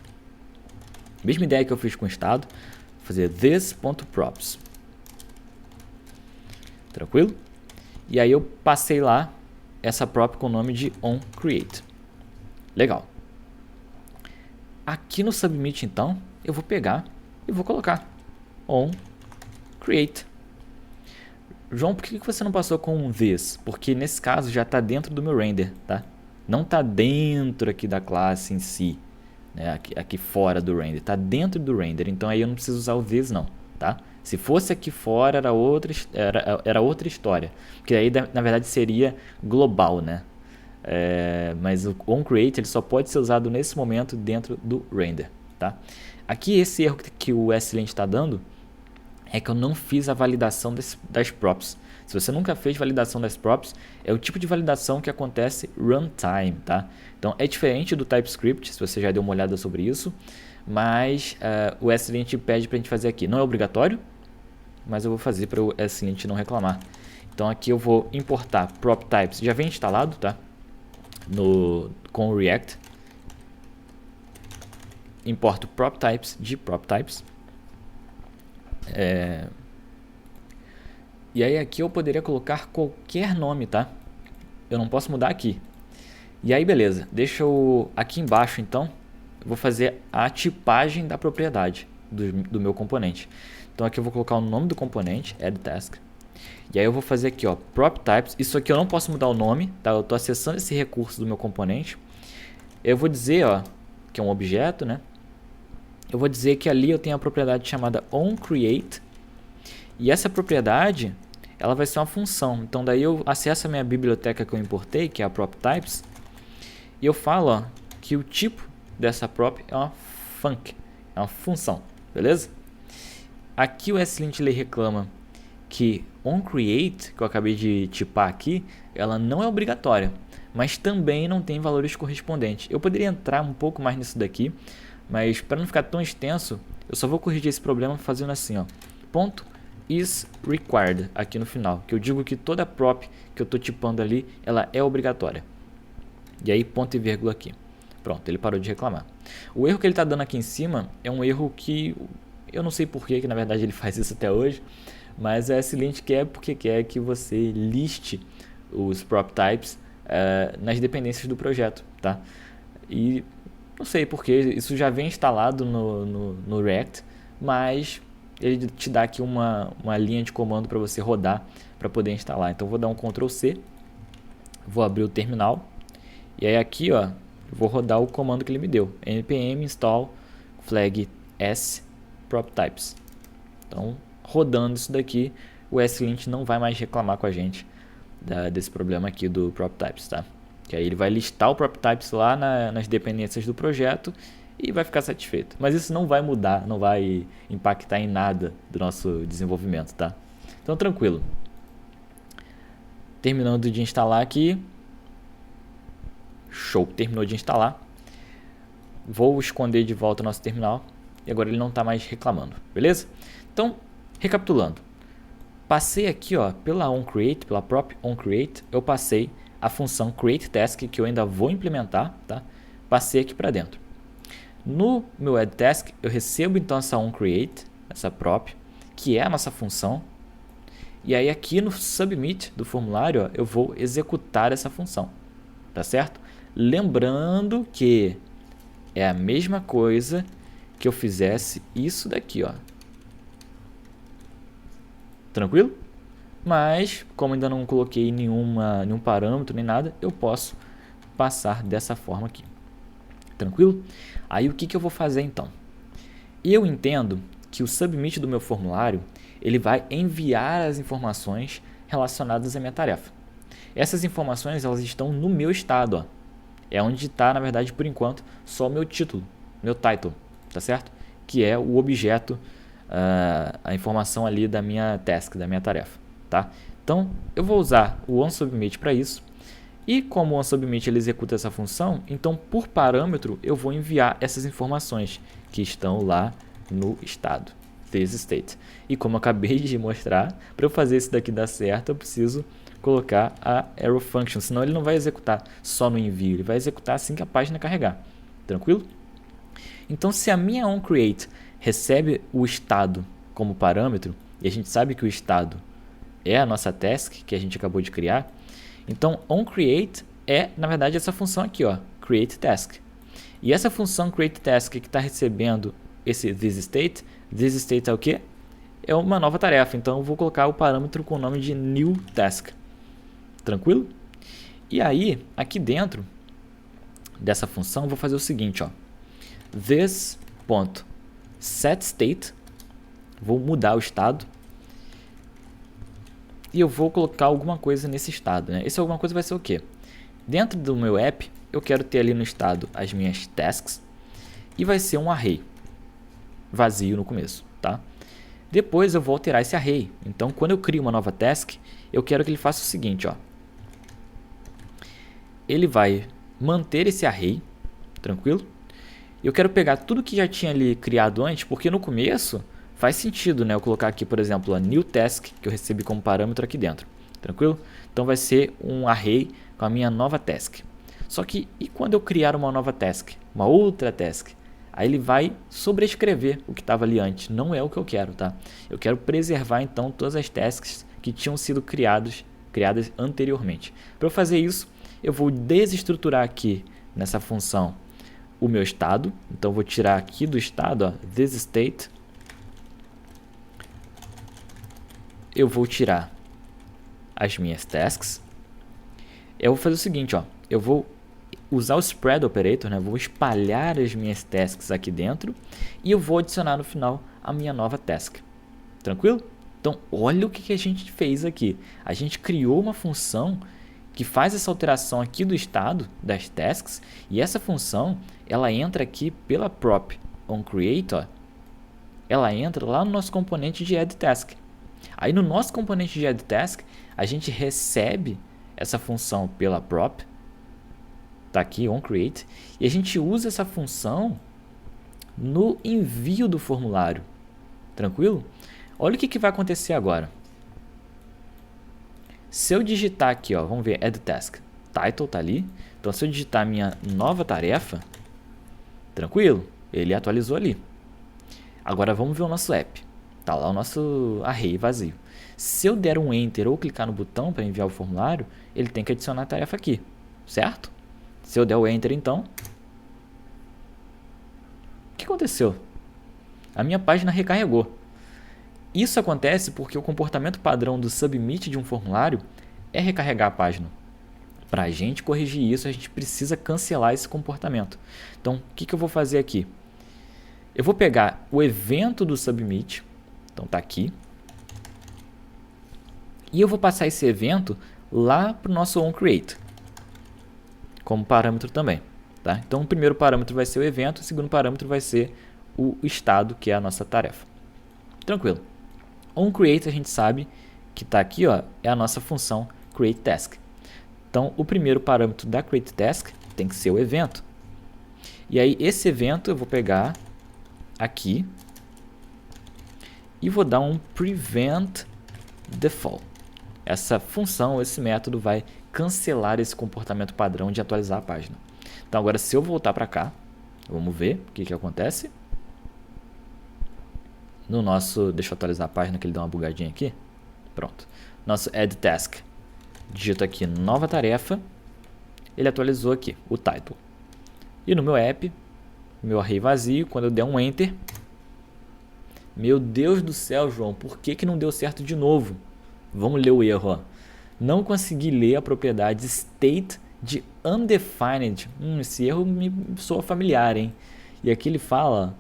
mesma ideia que eu fiz com o estado, vou fazer this.props. Tranquilo? E aí eu passei lá essa prop com o nome de onCreate. Legal. Aqui no submit então, eu vou pegar e vou colocar onCreate. João, por que você não passou com this? Porque nesse caso já está dentro do meu render, tá? Não está dentro aqui da classe em si, né? Aqui fora do render, está dentro do render, então aí eu não preciso usar o this não, tá? Se fosse aqui fora era outra história, porque aí na verdade seria global, né? Mas o onCreate ele só pode ser usado nesse momento dentro do render, tá? Aqui esse erro que o ESLint está dando é que eu não fiz a validação das props. Se você nunca fez validação das props, é o tipo de validação que acontece runtime, tá? Então é diferente do TypeScript, se você já deu uma olhada sobre isso, mas o ESLint pede para a gente fazer aqui. Não é obrigatório, mas eu vou fazer para o ESLint não reclamar. Então aqui eu vou importar prop types, já vem instalado, tá? Com o React. Importo prop types de prop types. E aí aqui eu poderia colocar qualquer nome, tá? Eu não posso mudar aqui. E aí beleza, deixa eu aqui embaixo então, eu vou fazer a tipagem da propriedade do meu componente. Então aqui eu vou colocar o nome do componente, add task. E aí eu vou fazer aqui, ó, prop types. Isso aqui eu não posso mudar o nome, tá? Eu estou acessando esse recurso do meu componente. Eu vou dizer, ó, que é um objeto, né? Eu vou dizer que ali eu tenho a propriedade chamada onCreate. E essa propriedade, ela vai ser uma função. Então daí eu acesso a minha biblioteca que eu importei, que é a prop types. E eu falo, ó, que o tipo dessa prop é uma func, é uma função, beleza? Aqui o ESLint reclama que onCreate, que eu acabei de tipar aqui, ela não é obrigatória, mas também não tem valores correspondentes. Eu poderia entrar um pouco mais nisso daqui, mas para não ficar tão extenso, eu só vou corrigir esse problema fazendo assim, ó, ponto is required aqui no final, que eu digo que toda prop que eu estou tipando ali, ela é obrigatória. E aí ponto e vírgula aqui. Pronto, ele parou de reclamar. O erro que ele está dando aqui em cima é um erro que eu não sei por que na verdade ele faz isso até hoje, mas o ESLint quer porque quer que você liste os prop types nas dependências do projeto, tá? E não sei porque isso já vem instalado no React, mas ele te dá aqui uma linha de comando para você rodar para poder instalar. Então vou dar um Ctrl C, vou abrir o terminal e aí aqui, ó, vou rodar o comando que ele me deu, npm install flag s prop types. Então rodando isso daqui, o ESLint não vai mais reclamar com a gente desse problema aqui do prop types, tá? Que aí ele vai listar o prop types lá nas dependências do projeto e vai ficar satisfeito. Mas isso não vai mudar, não vai impactar em nada do nosso desenvolvimento, tá? Então tranquilo. Terminando de instalar aqui. Show, terminou de instalar. Vou esconder de volta o nosso terminal e agora ele não está mais reclamando, beleza? Então, recapitulando. Passei aqui, ó, pela onCreate, pela prop onCreate, eu passei a função createTask que eu ainda vou implementar, tá? Passei aqui para dentro. No meu addTask, eu recebo então essa onCreate, essa prop, que é a nossa função. E aí aqui no submit do formulário, ó, eu vou executar essa função, tá certo? Lembrando que é a mesma coisa que eu fizesse isso daqui, ó. Tranquilo? Mas, como ainda não coloquei nenhum parâmetro nem nada, eu posso passar dessa forma aqui. Tranquilo? Aí o que eu vou fazer então? Eu entendo que o submit do meu formulário ele vai enviar as informações relacionadas à minha tarefa. Essas informações elas estão no meu estado, ó. É onde está, na verdade, por enquanto, só o meu título, meu title, tá certo? Que é o objeto, a informação ali da minha task, da minha tarefa, tá? Então, eu vou usar o onSubmit para isso. E como o onSubmit ele executa essa função, então, por parâmetro, eu vou enviar essas informações que estão lá no estado, this state. E como eu acabei de mostrar, para eu fazer isso daqui dar certo, eu preciso colocar a arrow function, senão ele não vai executar só no envio, ele vai executar assim que a página carregar. Tranquilo? Então, se a minha onCreate recebe o estado como parâmetro, e a gente sabe que o estado é a nossa task que a gente acabou de criar, então onCreate é, na verdade, essa função aqui, ó, createTask. E essa função createTask que está recebendo esse this state é o quê? É uma nova tarefa, então eu vou colocar o parâmetro com o nome de new task. Tranquilo? E aí, aqui dentro, dessa função, eu vou fazer o seguinte, ó. This.setState, vou mudar o estado e eu vou colocar alguma coisa nesse estado, né? Esse alguma coisa vai ser o quê? Dentro do meu app, eu quero ter ali no estado as minhas tasks e vai ser um array vazio no começo, tá? Depois eu vou alterar esse array. Então, quando eu crio uma nova task, eu quero que ele faça o seguinte, ó. Ele vai manter esse array, tranquilo? Eu quero pegar tudo que já tinha ali criado antes, porque no começo faz sentido, né? Eu colocar aqui, por exemplo, a new task, que eu recebi como parâmetro aqui dentro, tranquilo? Então vai ser um array com a minha nova task. Só que, e quando eu criar uma nova task? Uma outra task? Aí ele vai sobrescrever o que estava ali antes. Não é o que eu quero, tá? Eu quero preservar, então, todas as tasks que tinham sido criadas anteriormente. Para eu fazer isso, eu vou desestruturar aqui nessa função o meu estado. Então, eu vou tirar aqui do estado, ó, this state. Eu vou tirar as minhas tasks. Eu vou fazer o seguinte, ó. Eu vou usar o spread operator, né? Vou espalhar as minhas tasks aqui dentro e eu vou adicionar no final a minha nova task. Tranquilo? Então, olha o que a gente fez aqui. A gente criou uma função que faz essa alteração aqui do estado das tasks e essa função, ela entra aqui pela prop onCreate, ela entra lá no nosso componente de addTask. Aí no nosso componente de addTask, a gente recebe essa função pela prop, tá aqui, onCreate, e a gente usa essa função no envio do formulário. Tranquilo? Olha o que vai acontecer agora. Se eu digitar aqui, ó, vamos ver, addTask, title tá ali. Então, se eu digitar a minha nova tarefa, tranquilo, ele atualizou ali. Agora, vamos ver o nosso app. Tá lá o nosso array vazio. Se eu der um Enter ou clicar no botão para enviar o formulário, ele tem que adicionar a tarefa aqui, certo? Se eu der o Enter, então, o que aconteceu? A minha página recarregou. Isso acontece porque o comportamento padrão do submit de um formulário é recarregar a página. Para a gente corrigir isso, a gente precisa cancelar esse comportamento. Então, o que eu vou fazer aqui? Eu vou pegar o evento do submit, então está aqui, e eu vou passar esse evento lá para o nosso onCreate, como parâmetro também. Tá? Então, o primeiro parâmetro vai ser o evento, o segundo parâmetro vai ser o estado, que é a nossa tarefa. Tranquilo. OnCreate a gente sabe que está aqui, ó, é a nossa função createTask. Então, o primeiro parâmetro da createTask tem que ser o evento. E aí, esse evento eu vou pegar aqui e vou dar um preventDefault. Essa função, esse método vai cancelar esse comportamento padrão de atualizar a página. Então, agora se eu voltar para cá, vamos ver o que acontece. No nosso, deixa eu atualizar a página que ele deu uma bugadinha aqui. Pronto. Nosso addTask. Digito aqui nova tarefa. Ele atualizou aqui o title. E no meu app, meu array vazio, quando eu der um Enter. Meu Deus do céu, João, por que não deu certo de novo? Vamos ler o erro, ó. Não consegui ler a propriedade state de undefined. Esse erro me soa familiar, hein? E aqui ele fala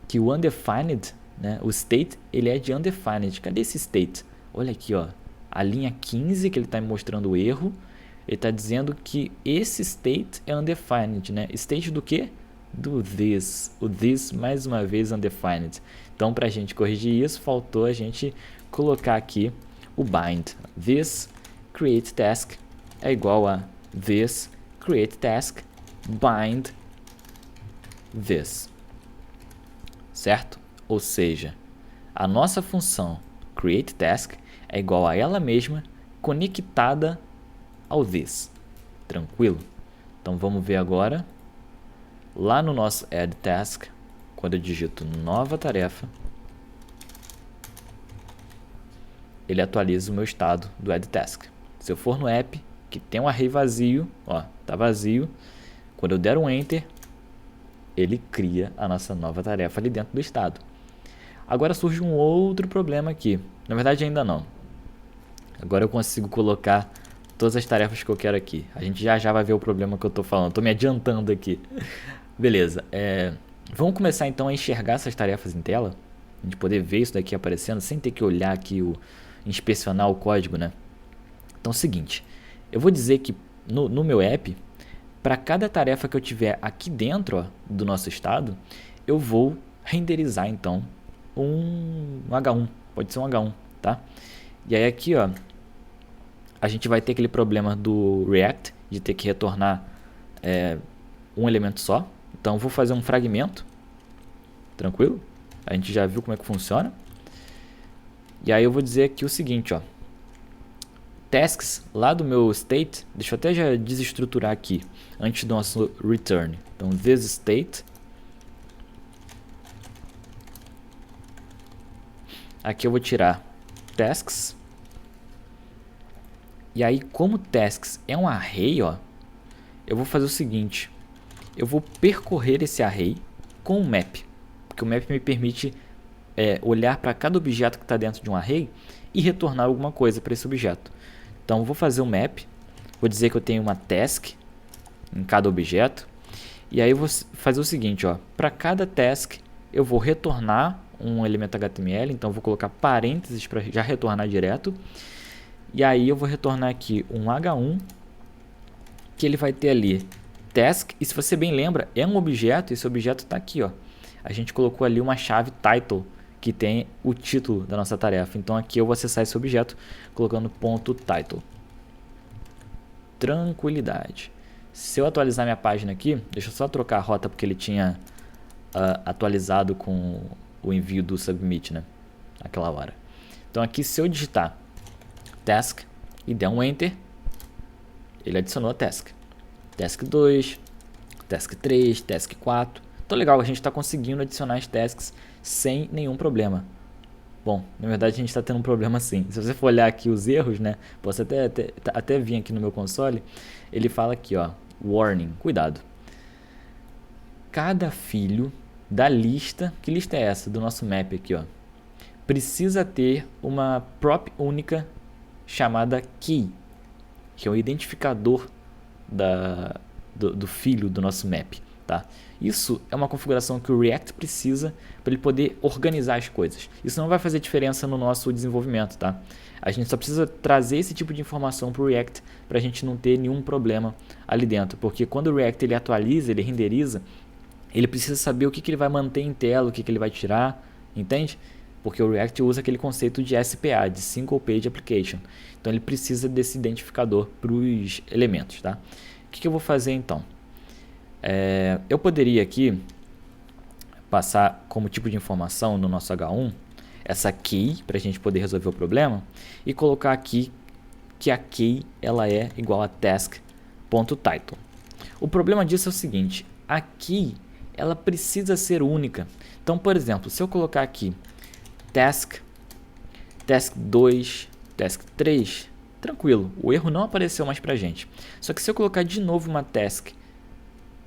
que o undefined, né, o state, ele é de undefined. Cadê esse state? Olha aqui, ó, a linha 15 que ele está me mostrando o erro. Ele está dizendo que esse state é undefined, né? State do quê? Do this. O this, mais uma vez, undefined. Então, para a gente corrigir isso, faltou a gente colocar aqui o bind. This createTask é igual a this createTask bind this. Certo? Ou seja, a nossa função createTask é igual a ela mesma conectada ao this. Tranquilo? Então vamos ver agora. Lá no nosso addTask, quando eu digito nova tarefa, ele atualiza o meu estado do addTask. Se eu for no app, que tem um array vazio, ó, tá vazio, quando eu der um Enter, ele cria a nossa nova tarefa ali dentro do estado. Agora surge um outro problema aqui. Na verdade, ainda não. Agora eu consigo colocar todas as tarefas que eu quero aqui. A gente já vai ver o problema que eu estou falando. Estou me adiantando aqui. Beleza. Vamos começar então a enxergar essas tarefas em tela. A gente poder ver isso daqui aparecendo sem ter que olhar aqui, inspecionar o código, né? Então é o seguinte. Eu vou dizer que no meu app, para cada tarefa que eu tiver aqui dentro, ó, do nosso estado, eu vou renderizar então um H1. Pode ser um H1, tá? E aí aqui, ó, a gente vai ter aquele problema do React de ter que retornar um elemento só. Então eu vou fazer um fragmento, tranquilo? A gente já viu como é que funciona. E aí eu vou dizer aqui o seguinte, ó. Tasks lá do meu state, deixa eu até já desestruturar aqui antes do nosso return. Então this state, aqui eu vou tirar tasks. E aí, como tasks é um array, ó, eu vou fazer o seguinte. Eu vou percorrer esse array com o map. Porque o map me permite olhar para cada objeto que está dentro de um array e retornar alguma coisa para esse objeto. Então, eu vou fazer um map. Vou dizer que eu tenho uma task em cada objeto. E aí, eu vou fazer o seguinte, ó. Para cada task, eu vou retornar um elemento HTML. Então, eu vou colocar parênteses para já retornar direto. E aí, eu vou retornar aqui um H1, que ele vai ter ali task. E se você bem lembra, é um objeto. Esse objeto está aqui, ó. A gente colocou ali uma chave title, que tem o título da nossa tarefa. Então aqui eu vou acessar esse objeto colocando ponto .title. Tranquilidade. Se eu atualizar minha página aqui, deixa eu só trocar a rota porque ele tinha atualizado com o envio do submit, né? Naquela hora. Então aqui se eu digitar task e der um enter, ele adicionou a task. Task 2, task 3, task 4. Então legal, a gente está conseguindo adicionar as tasks sem nenhum problema. Bom, na verdade a gente está tendo um problema sim. Se você for olhar aqui os erros, né? Posso até vir aqui no meu console. Ele fala aqui, ó, warning, cuidado. Cada filho da lista, que lista é essa? Do nosso map aqui, ó. Precisa ter uma prop única chamada key, que é o identificador do filho do nosso map. Tá? Isso é uma configuração que o React precisa para ele poder organizar as coisas. Isso não vai fazer diferença no nosso desenvolvimento. Tá? A gente só precisa trazer esse tipo de informação para o React para a gente não ter nenhum problema ali dentro. Porque quando o React ele atualiza, ele renderiza, ele precisa saber o que ele vai manter em tela, o que ele vai tirar, entende? Porque o React usa aquele conceito de SPA, de Single Page Application. Então ele precisa desse identificador para os elementos. Tá? O que eu vou fazer então? Eu poderia aqui passar como tipo de informação no nosso H1 essa key para a gente poder resolver o problema e colocar aqui que a key ela é igual a task.title. O problema disso é o seguinte, a key ela precisa ser única. Então, por exemplo, se eu colocar aqui task 2, task 3, tranquilo, o erro não apareceu mais para a gente. Só que se eu colocar de novo uma task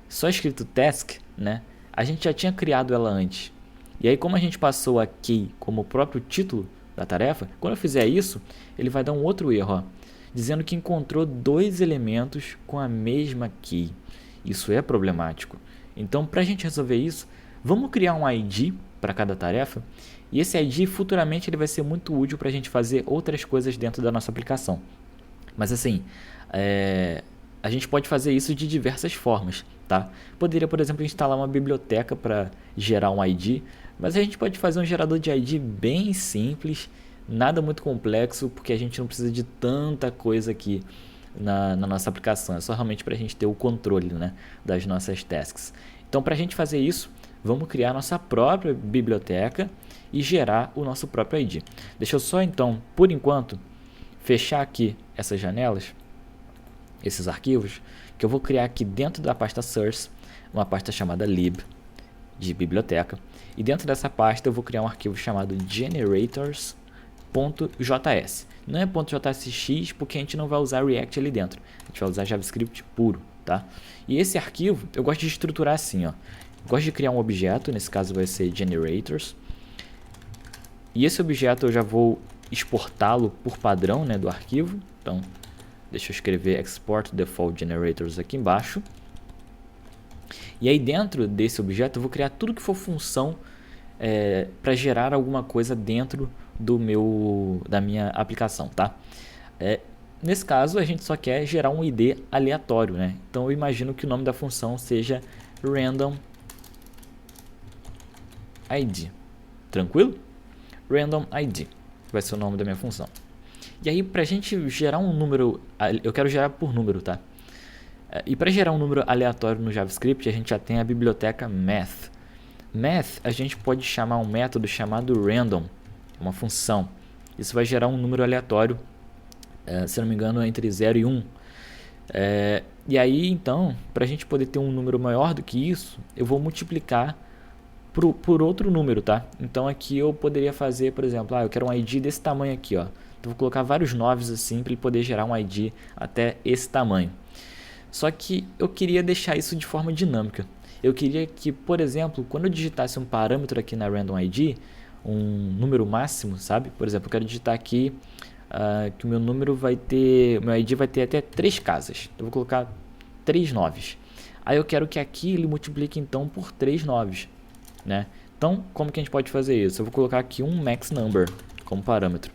só escrito task, né? A gente já tinha criado ela antes. E aí, como a gente passou a key como o próprio título da tarefa, quando eu fizer isso, ele vai dar um outro erro, ó, dizendo que encontrou dois elementos com a mesma key. Isso é problemático. Então, para a gente resolver isso, vamos criar um ID para cada tarefa. E esse ID, futuramente, ele vai ser muito útil para a gente fazer outras coisas dentro da nossa aplicação. Mas assim, a gente pode fazer isso de diversas formas. Tá? Poderia, por exemplo, instalar uma biblioteca para gerar um ID, mas a gente pode fazer um gerador de ID bem simples, nada muito complexo, porque a gente não precisa de tanta coisa aqui na nossa aplicação, é só realmente para a gente ter o controle, né, das nossas tasks. Então, para a gente fazer isso, vamos criar nossa própria biblioteca e gerar o nosso próprio ID. Deixa eu só, então, por enquanto, fechar aqui essas janelas, esses arquivos, que eu vou criar aqui dentro da pasta source, uma pasta chamada lib, de biblioteca, e dentro dessa pasta eu vou criar um arquivo chamado generators.js. Não é .jsx porque a gente não vai usar React ali dentro, a gente vai usar JavaScript puro, tá? E esse arquivo eu gosto de estruturar assim, ó. Eu gosto de criar um objeto, nesse caso vai ser generators, e esse objeto eu já vou exportá-lo por padrão, né, do arquivo. Então Deixa eu escrever export default generators aqui embaixo. E aí dentro desse objeto eu vou criar tudo que for função para gerar alguma coisa dentro da minha aplicação, tá? Nesse caso a gente só quer gerar um ID aleatório, né? Então eu imagino que o nome da função seja random ID. Tranquilo? Random ID vai ser o nome da minha função. E aí pra gente gerar um número, eu quero gerar por número, tá? E para gerar um número aleatório no JavaScript, a gente já tem a biblioteca math. Math, a gente pode chamar um método chamado random, uma função. Isso vai gerar um número aleatório, se não me engano, entre 0 e 1. E aí, então, para a gente poder ter um número maior do que isso, eu vou multiplicar por outro número, tá? Então aqui eu poderia fazer, por exemplo, eu quero um ID desse tamanho aqui, ó. Então vou colocar vários 9s assim para ele poder gerar um ID até esse tamanho. Só que eu queria deixar isso de forma dinâmica. Eu queria que, por exemplo, quando eu digitasse um parâmetro aqui na random ID, um número máximo, sabe? Por exemplo, eu quero digitar aqui que o meu número vai ter, meu ID vai ter até 3 casas. Eu vou colocar 3 9s. Aí eu quero que aqui ele multiplique então por 3 9s, né? Então, como que a gente pode fazer isso? Eu vou colocar aqui um max number como parâmetro.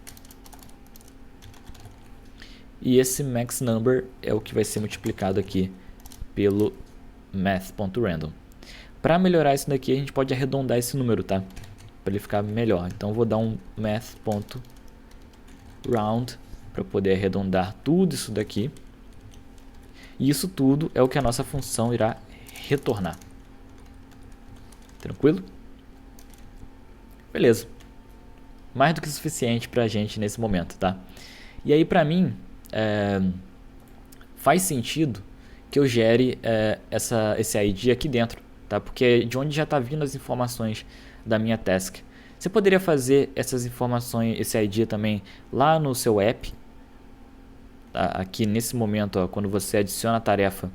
E esse max number é o que vai ser multiplicado aqui pelo math.random. Para melhorar isso daqui, a gente pode arredondar esse número, tá? Para ele ficar melhor. Então eu vou dar um math.round para poder arredondar tudo isso daqui. E isso tudo é o que a nossa função irá retornar. Tranquilo? Beleza. Mais do que suficiente para a gente nesse momento, tá? E aí para mim faz sentido que eu gere esse ID aqui dentro, tá? Porque é de onde já está vindo as informações da minha task. Você poderia fazer essas informações, esse ID também lá no seu app, tá? Aqui nesse momento, ó, quando você adiciona a tarefa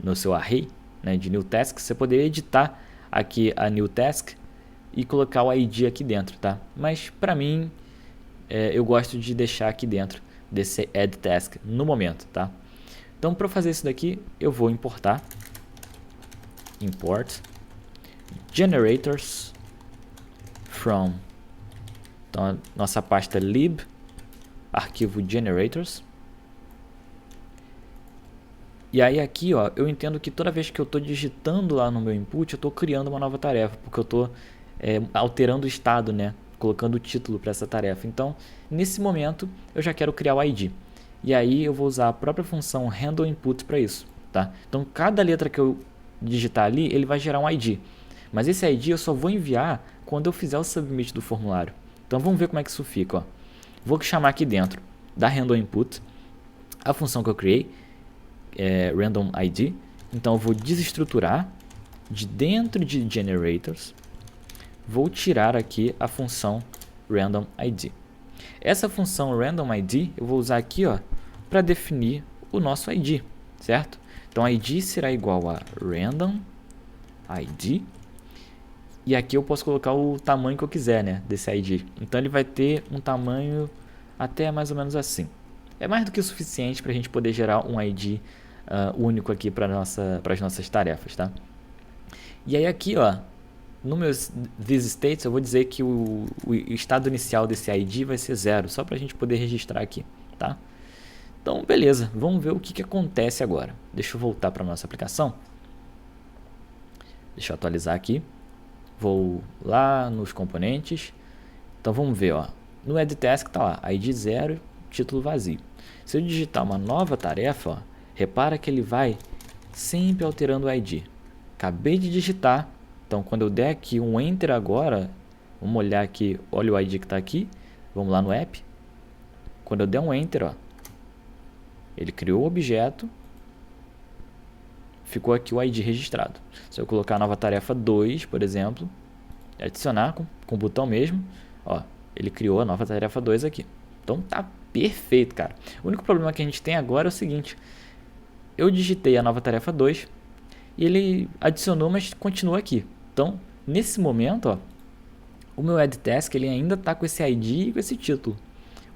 no seu array, né, de new task, você poderia editar aqui a new task e colocar o ID aqui dentro, tá? Mas para mim eu gosto de deixar aqui dentro desse add task no momento, tá? Então para fazer isso daqui eu vou importar import generators from, então a nossa pasta lib arquivo generators. E aí aqui, ó, eu entendo que toda vez que eu estou digitando lá no meu input, eu estou criando uma nova tarefa, porque eu estou alterando o estado, né? Colocando o título para essa tarefa. Então, nesse momento, eu já quero criar o ID. E aí eu vou usar a própria função handle input para isso, tá? Então, cada letra que eu digitar ali, ele vai gerar um ID. Mas esse ID eu só vou enviar quando eu fizer o submit do formulário. Então, vamos ver como é que isso fica, ó. Vou chamar aqui dentro da handle input a função que eu criei, random ID. Então eu vou desestruturar de dentro de generators, vou tirar aqui a função random ID. Essa função random ID eu vou usar aqui, ó, para definir o nosso ID, certo? Então ID será igual a random ID, e aqui eu posso colocar o tamanho que eu quiser, né, desse ID. Então ele vai ter um tamanho até mais ou menos assim. É mais do que o suficiente para a gente poder gerar um ID único aqui para as nossas tarefas, tá? E aí aqui, ó, no meu this states eu vou dizer que o estado inicial desse ID vai ser 0, só para a gente poder registrar aqui, tá? Então, beleza, vamos ver o que acontece agora. Deixa eu voltar para a nossa aplicação. Deixa eu atualizar aqui. Vou lá nos componentes. Então vamos ver, ó. No add task tá lá, ID 0, título vazio. Se eu digitar uma nova tarefa, ó, repara que ele vai sempre alterando o ID. Acabei de digitar, então quando eu der aqui um Enter agora, vamos olhar aqui, olha o ID que está aqui, vamos lá no app. Quando eu der um Enter, ó, ele criou o objeto, ficou aqui o ID registrado. Se eu colocar a nova tarefa 2, por exemplo, adicionar com o botão mesmo, ó, ele criou a nova tarefa 2 aqui. Então tá perfeito, cara. O único problema que a gente tem agora é o seguinte: eu digitei a nova tarefa 2 e ele adicionou, mas continua aqui. Então, nesse momento, ó, o meu add task ele ainda está com esse ID e com esse título.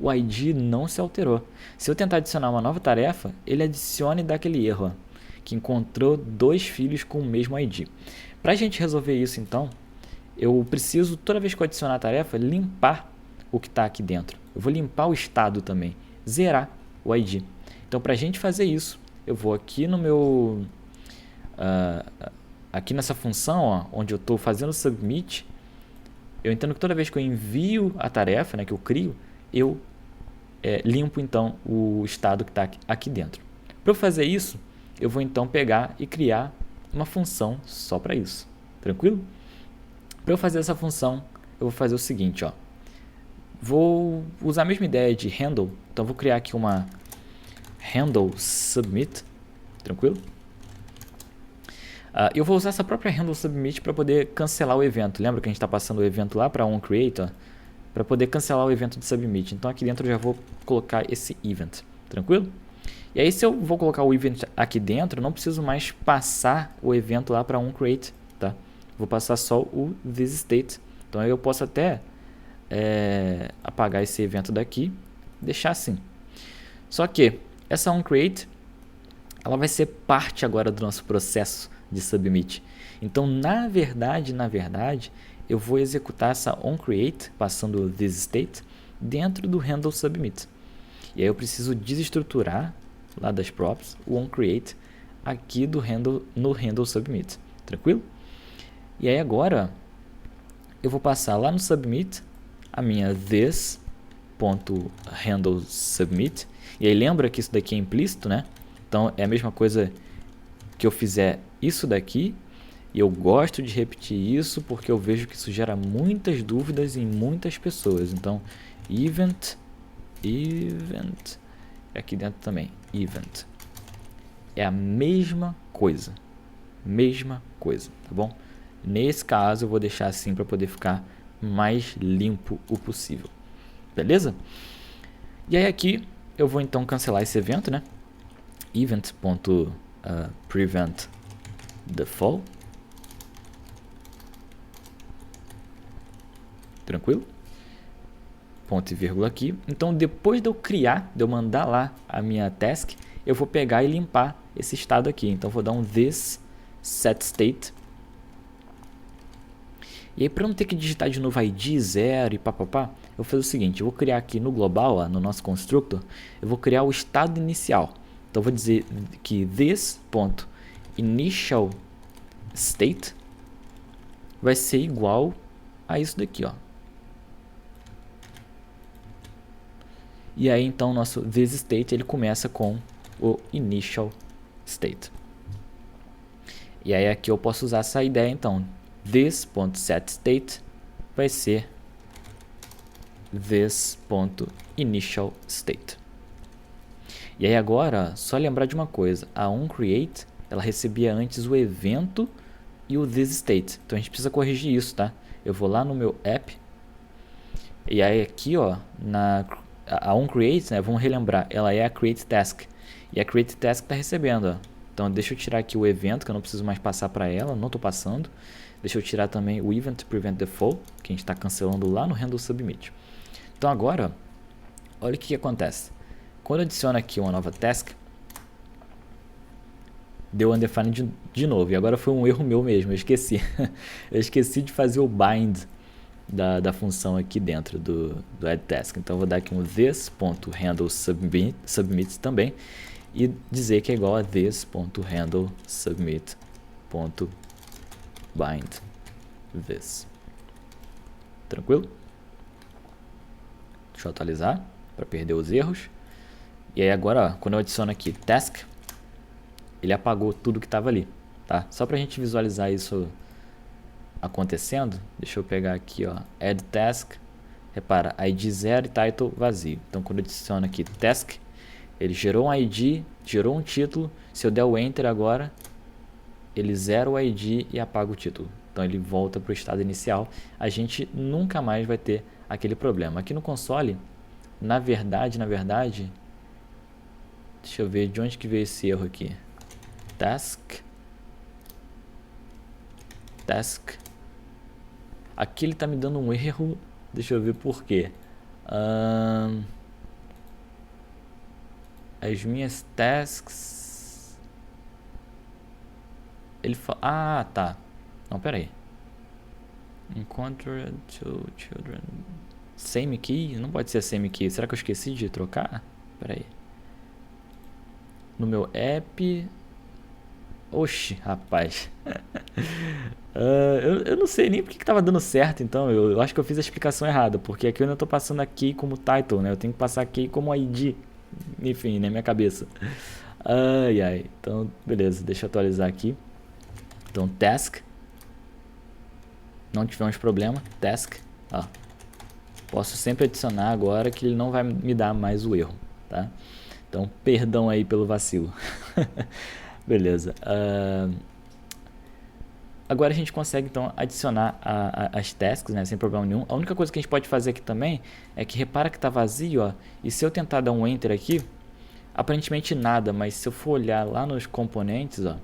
o ID não se alterou. Se eu tentar adicionar uma nova tarefa, ele adiciona e dá aquele erro, ó, que encontrou 2 filhos com o mesmo ID. Para a gente resolver isso, então, eu preciso, toda vez que eu adicionar a tarefa, limpar o que está aqui dentro. Eu vou limpar o estado também, zerar o ID. Então, para a gente fazer isso, eu vou aqui no meu... aqui nessa função, ó, onde eu estou fazendo submit, eu entendo que toda vez que eu envio a tarefa, né, que eu crio, eu limpo então o estado que está aqui dentro. Para eu fazer isso, eu vou então pegar e criar uma função só para isso. Tranquilo? Para eu fazer essa função, eu vou fazer o seguinte, ó. Vou usar a mesma ideia de handle, então vou criar aqui uma handle submit, tranquilo? Eu vou usar essa própria handle submit para poder cancelar o evento. Lembra que a gente está passando o evento lá para onCreate, para poder cancelar o evento de submit. Então aqui dentro eu já vou colocar esse event, tranquilo? E aí se eu vou colocar o event aqui dentro, eu não preciso mais passar o evento lá para onCreate, tá? Vou passar só o thisState. Então aí eu posso até apagar esse evento daqui, deixar assim. Só que essa onCreate, ela vai ser parte agora do nosso processo de submit. Então, na verdade, eu vou executar essa onCreate, passando o thisState, dentro do handle submit. E aí eu preciso desestruturar lá das props o onCreate aqui do handle, no handle submit. Tranquilo? E aí agora eu vou passar lá no submit a minha this.handleSubmit. E aí lembra que isso daqui é implícito, né? Então é a mesma coisa que eu fizer isso daqui, e eu gosto de repetir isso porque eu vejo que isso gera muitas dúvidas em muitas pessoas. Então event, aqui dentro também, event. É a mesma coisa, tá bom? Nesse caso eu vou deixar assim para poder ficar mais limpo o possível, beleza? E aí aqui eu vou então cancelar esse evento, né? Event.prevent default. Tranquilo? Ponto e vírgula aqui. Então depois de eu criar, de eu mandar lá a minha task, eu vou pegar e limpar esse estado aqui. Então vou dar um this set state. E aí para não ter que digitar de novo ID 0 e papapá, eu vou fazer o seguinte, eu vou criar aqui no global, ó, no nosso constructor, eu vou criar o estado inicial. Então eu vou dizer que this.initialState vai ser igual a isso daqui, ó. E aí então o nosso thisState ele começa com o initial state. E aí aqui eu posso usar essa ideia então. This.setState vai ser this.initialState. E aí agora, só lembrar de uma coisa, a onCreate, ela recebia antes o evento e o thisState. Então a gente precisa corrigir isso, tá? Eu vou lá no meu app, e aí aqui, ó, a onCreate, né, vamos relembrar, ela é a createTask. E a createTask está recebendo, ó. Então deixa eu tirar aqui o evento, que eu não preciso mais passar para ela, não estou passando. Deixa eu tirar também o event.prevent_default, que a gente está cancelando lá no handle submit. Então agora, olha o que acontece. Quando eu adiciono aqui uma nova task, deu undefined de novo. E agora foi um erro meu mesmo, eu esqueci. Eu esqueci de fazer o bind da função aqui dentro do addTask. Então eu vou dar aqui um this.handleSubmit também e dizer que é igual a this.handleSubmit.bindThis. Tranquilo? Deixa eu atualizar para perder os erros. E aí agora, ó, quando eu adiciono aqui task, ele apagou tudo que estava ali, tá? Só para a gente visualizar isso acontecendo, deixa eu pegar aqui, ó, add task, repara, ID 0 e title vazio. Então quando eu adiciono aqui task, ele gerou um ID, gerou um título, se eu der o enter agora, ele zera o ID e apaga o título. Então ele volta para o estado inicial, a gente nunca mais vai ter aquele problema. Aqui no console, na verdade, deixa eu ver de onde que veio esse erro aqui. Task. Aqui ele está me dando um erro. Deixa eu ver por quê. as minhas tasks. Ele fala... Ah, tá. Não, pera aí. Encounter two children. Same key? Não pode ser same key. Será que eu esqueci de trocar? Pera aí. No meu app... Oxi, rapaz. Eu não sei nem porque que tava dando certo, então. Eu acho que eu fiz a explicação errada. Porque aqui eu não tô passando a key como title, né? Eu tenho que passar a key como ID. Enfim, na minha cabeça. Ai, ai. Então, beleza. Deixa eu atualizar aqui. Então, task. Não tivemos problema. Task. Ó. Posso sempre adicionar agora que ele não vai me dar mais o erro, tá? Então, perdão aí pelo vacilo. Beleza. Agora a gente consegue, então, adicionar as tasks, né? Sem problema nenhum. A única coisa que a gente pode fazer aqui também é que repara que tá vazio, ó. E se eu tentar dar um Enter aqui, aparentemente nada. Mas se eu for olhar lá nos componentes, ó.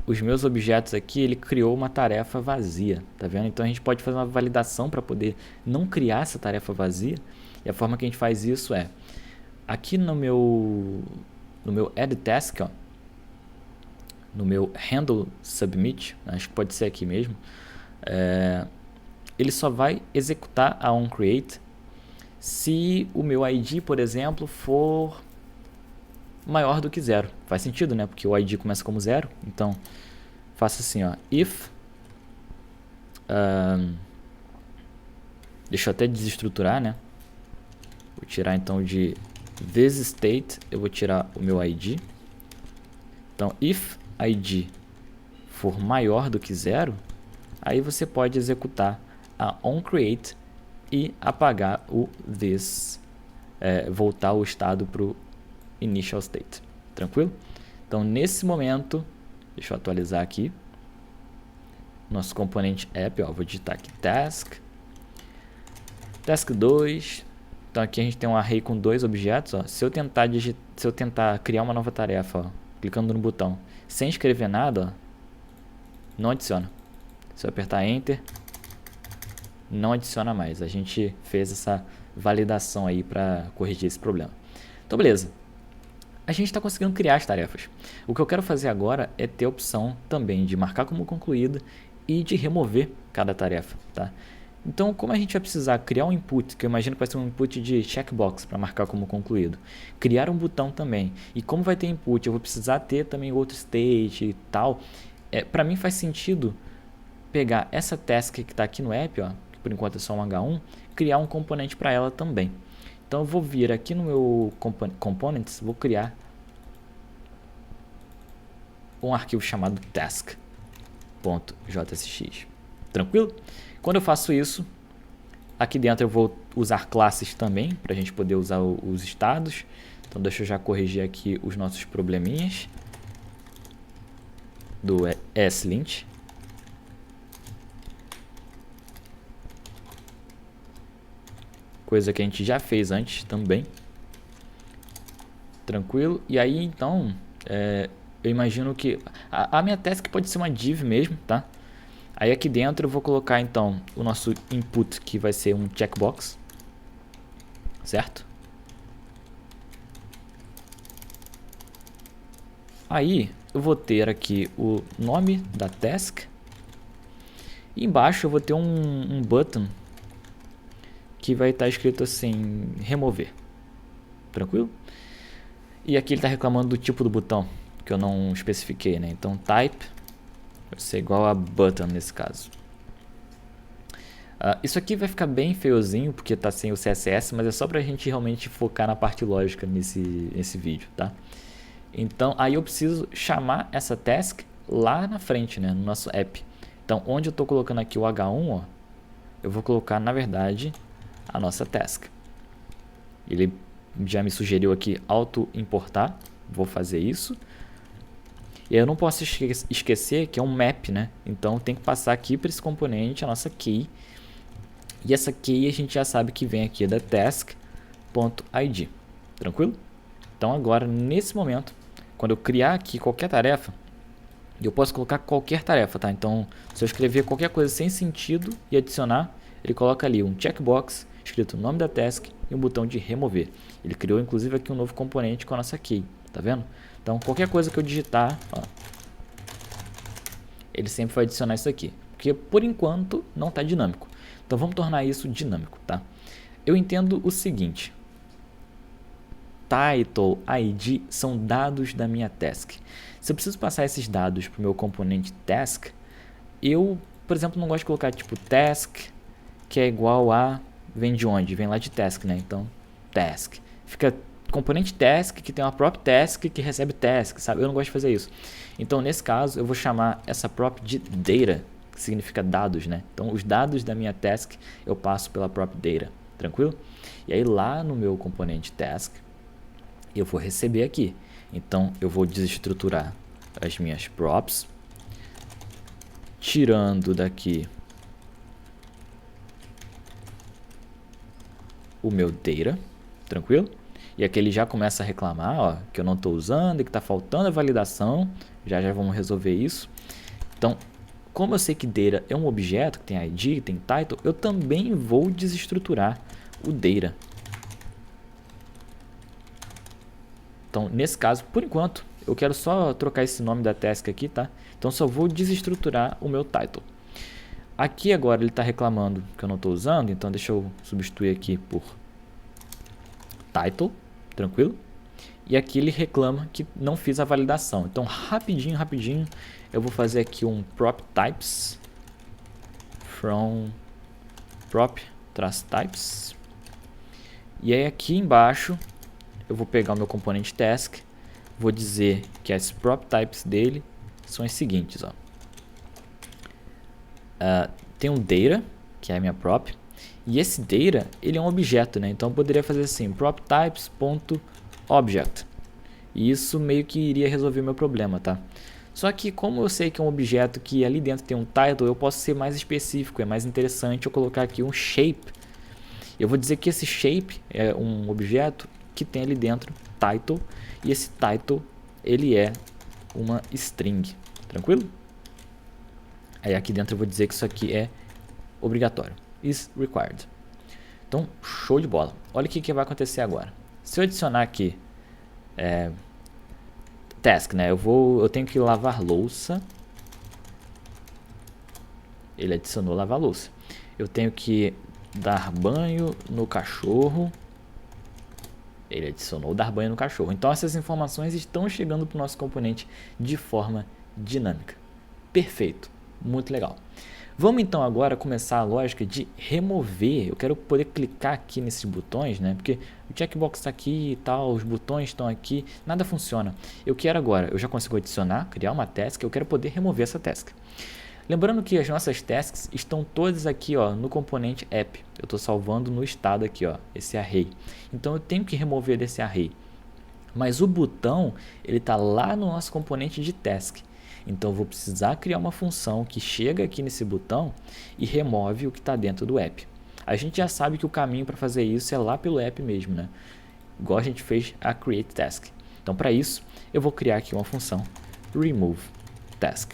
Os meus objetos aqui, ele criou uma tarefa vazia, tá vendo? Então a gente pode fazer uma validação para poder não criar essa tarefa vazia. E a forma que a gente faz isso é, aqui no meu add task, ó, no meu handle submit, acho que pode ser aqui mesmo, ele só vai executar a onCreate se o meu ID, por exemplo, for maior do que 0. Faz sentido, né? Porque o ID começa como 0. Então, faça assim, ó. If... deixa eu até desestruturar, né? Vou tirar, então, de this state, eu vou tirar o meu ID. Então, if ID for maior do que 0, aí você pode executar a onCreate e apagar o this, voltar o estado para o initial state, tranquilo? Então nesse momento, deixa eu atualizar aqui nosso componente app, ó, vou digitar aqui task 2. Então aqui a gente tem um array com 2 objetos, ó. Se eu tentar criar uma nova tarefa, ó, clicando no botão sem escrever nada, ó, não adiciona. Se eu apertar enter, não adiciona mais. A gente fez essa validação aí para corrigir esse problema. Então beleza. A gente está conseguindo criar as tarefas. O que eu quero fazer agora é ter a opção também de marcar como concluída e de remover cada tarefa, tá? Então, como a gente vai precisar criar um input, que eu imagino que vai ser um input de checkbox para marcar como concluído, criar um botão também, e como vai ter input, eu vou precisar ter também outro state e tal, para mim faz sentido pegar essa task que está aqui no app, ó, que por enquanto é só um H1, criar um componente para ela também. Então eu vou vir aqui no meu components, vou criar um arquivo chamado task.jsx. Tranquilo? Quando eu faço isso, aqui dentro eu vou usar classes também, para a gente poder usar os estados. Então deixa eu já corrigir aqui os nossos probleminhas do ESLint. Coisa que a gente já fez antes também. Tranquilo? E aí, então, eu imagino que a minha task pode ser uma div mesmo, tá? Aí aqui dentro eu vou colocar, então, o nosso input, que vai ser um checkbox. Certo? Aí, eu vou ter aqui o nome da task. E embaixo eu vou ter um button que vai estar escrito assim, remover. Tranquilo? E aqui ele está reclamando do tipo do botão, que eu não especifiquei, né? Então type vai ser igual a button nesse caso. Isso aqui vai ficar bem feiozinho, porque está sem o CSS, mas é só para a gente realmente focar na parte lógica nesse vídeo, tá? Então aí eu preciso chamar essa task lá na frente, né? No nosso app. Então onde eu estou colocando aqui o H1, ó, eu vou colocar, na verdade, a nossa task. Ele já me sugeriu aqui auto importar, vou fazer isso. E eu não posso esquecer que é um map, né? Então tem que passar aqui para esse componente a nossa key. E essa key a gente já sabe que vem aqui da task.id. Tranquilo? Então agora, nesse momento, quando eu criar aqui qualquer tarefa, eu posso colocar qualquer tarefa, tá? Então, se eu escrever qualquer coisa sem sentido e adicionar, ele coloca ali um checkbox escrito o nome da task e um botão de remover. Ele criou inclusive aqui um novo componente com a nossa key, tá vendo? Então qualquer coisa que eu digitar, ó, ele sempre vai adicionar isso aqui, porque por enquanto não está dinâmico. Então vamos tornar isso dinâmico, tá? Eu entendo o seguinte: title, ID são dados da minha task. Se eu preciso passar esses dados para o meu componente task, eu, por exemplo, não gosto de colocar tipo task, que é igual a, vem de onde? Vem lá de task, né? Então, task. Fica componente task, que tem uma própria task, que recebe task, sabe? Eu não gosto de fazer isso. Então, nesse caso, eu vou chamar essa prop de data, que significa dados, né? Então, os dados da minha task eu passo pela prop data, tranquilo? E aí, lá no meu componente task, eu vou receber aqui. Então, eu vou desestruturar as minhas props, tirando daqui o meu data, tranquilo? E aqui ele já começa a reclamar, ó, que eu não estou usando e que está faltando a validação. Já vamos resolver isso. Então, como eu sei que data é um objeto que tem ID, tem title, eu também vou desestruturar o data. Então, nesse caso, por enquanto, eu quero só trocar esse nome da task aqui, tá? Então, só vou desestruturar o meu title. Aqui agora ele está reclamando que eu não estou usando, então deixa eu substituir aqui por title, tranquilo? E aqui ele reclama que não fiz a validação. Então, rapidinho, eu vou fazer aqui um prop types from prop-types. E aí aqui embaixo eu vou pegar o meu componente task, vou dizer que as prop types dele são as seguintes, ó. Tem um data, que é a minha prop, e esse data ele é um objeto, né? Então eu poderia fazer assim, prop types.object, e isso meio que iria resolver o meu problema, tá? Só que como eu sei que é um objeto que ali dentro tem um title, eu posso ser mais específico, é mais interessante eu colocar aqui um shape. Eu vou dizer que esse shape é um objeto que tem ali dentro title, e esse title ele é uma string, tranquilo? Aí aqui dentro eu vou dizer que isso aqui é obrigatório, is required. Então, show de bola. Olha o que vai acontecer agora. Se eu adicionar aqui task, né? Eu tenho que lavar louça. Ele adicionou lavar louça. Eu tenho que dar banho no cachorro. Ele adicionou dar banho no cachorro. Então essas informações estão chegando para o nosso componente de forma dinâmica. Perfeito, muito legal. Vamos então agora começar a lógica de remover. Eu quero poder clicar aqui nesses botões, né? Porque o checkbox está aqui e tal, os botões estão aqui, nada funciona. Eu quero agora, eu já consigo adicionar, criar uma task, eu quero poder remover essa task. Lembrando que as nossas tasks estão todas aqui, ó, no componente app. Eu estou salvando no estado aqui, ó, esse array. Então eu tenho que remover desse array. Mas o botão ele está lá no nosso componente de task. Então eu vou precisar criar uma função que chega aqui nesse botão e remove o que está dentro do app. A gente já sabe que o caminho para fazer isso é lá pelo app mesmo, né? Igual a gente fez a create task. Então para isso eu vou criar aqui uma função remove task.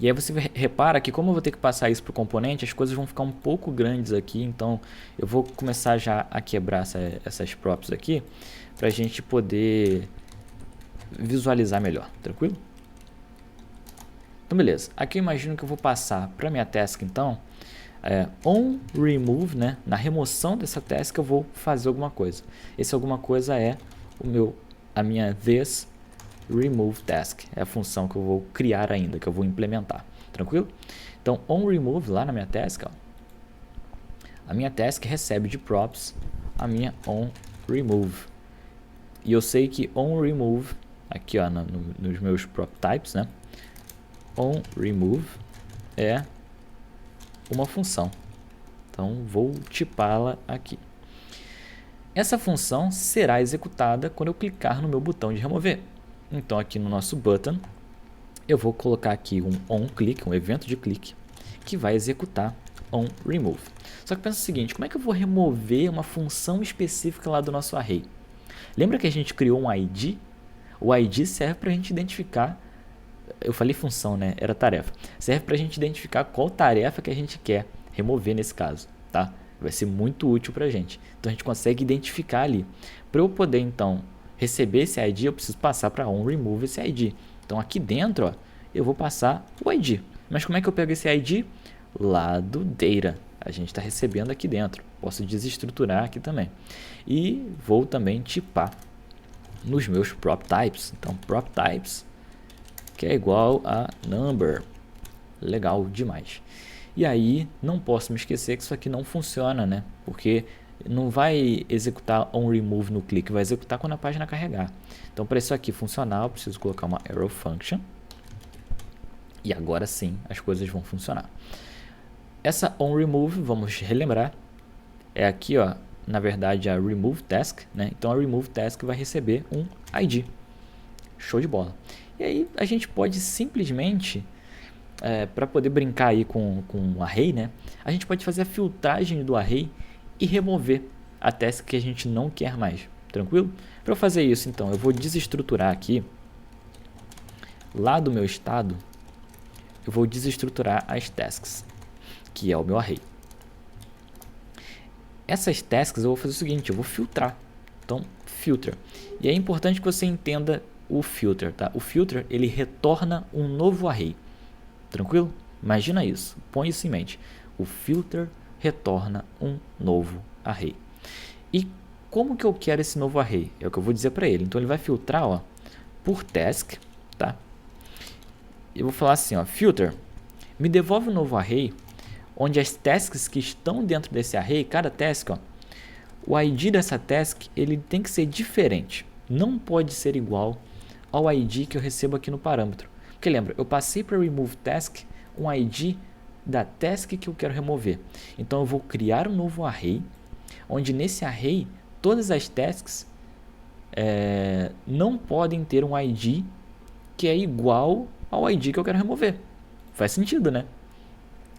E aí você repara que como eu vou ter que passar isso para o componente, as coisas vão ficar um pouco grandes aqui. Então eu vou começar já a quebrar essas props aqui para a gente poder visualizar melhor, tranquilo? Então beleza, aqui eu imagino que eu vou passar para minha task então, on remove, né? Na remoção dessa task eu vou fazer alguma coisa. Esse alguma coisa é a minha this remove task, é a função que eu vou criar ainda, que eu vou implementar, tranquilo? Então on remove lá na minha task, ó, a minha task recebe de props a minha on remove, e eu sei que on remove aqui, ó, nos meus prop types, né? On remove é uma função, então vou tipá-la aqui. Essa função será executada quando eu clicar no meu botão de remover. Então aqui no nosso button eu vou colocar aqui um onClick, um evento de clique, que vai executar onRemove. Só que pensa o seguinte, como é que eu vou remover uma função específica lá do nosso array? Lembra que a gente criou um ID? O ID serve para a gente identificar, eu falei função, né? Era tarefa. Serve para a gente identificar qual tarefa que a gente quer remover nesse caso, tá? Vai ser muito útil para a gente. Então a gente consegue identificar ali. Para eu poder então receber esse ID, eu preciso passar para onRemove esse ID. Então aqui dentro, ó, eu vou passar o ID. Mas como é que eu pego esse ID? Lá do Data. A gente está recebendo aqui dentro. Posso desestruturar aqui também. E vou também tipar nos meus prop types. Então prop types, que é igual a number. Legal demais. E aí, não posso me esquecer que isso aqui não funciona, né? Porque não vai executar onRemove no clique, vai executar quando a página carregar. Então, para isso aqui funcionar, eu preciso colocar uma arrow function. E agora sim, as coisas vão funcionar. Essa onRemove, vamos relembrar, é aqui, ó, na verdade, a remove task, né? Então, a remove task vai receber um ID. Show de bola. E aí, a gente pode simplesmente... para poder brincar aí com o array, né? A gente pode fazer a filtragem do array e remover a task que a gente não quer mais. Tranquilo? Para eu fazer isso, então, eu vou desestruturar aqui. Lá do meu estado, eu vou desestruturar as tasks, que é o meu array. Essas tasks eu vou fazer o seguinte, eu vou filtrar. Então, filter. E é importante que você entenda o filter, tá? O filter, ele retorna um novo array. Tranquilo? Imagina isso, põe isso em mente. O filter retorna um novo array. E como que eu quero esse novo array? É o que eu vou dizer para ele. Então ele vai filtrar, ó, por task, tá? Eu vou falar assim, ó, filter, me devolve um novo array onde as tasks que estão dentro desse array, cada task, ó, o ID dessa task, ele tem que ser diferente. Não pode ser igual ao ID que eu recebo aqui no parâmetro. Porque lembra, eu passei para remove task um ID da task que eu quero remover. Então eu vou criar um novo array, onde nesse array todas as tasks não podem ter um ID que é igual ao ID que eu quero remover. Faz sentido, né?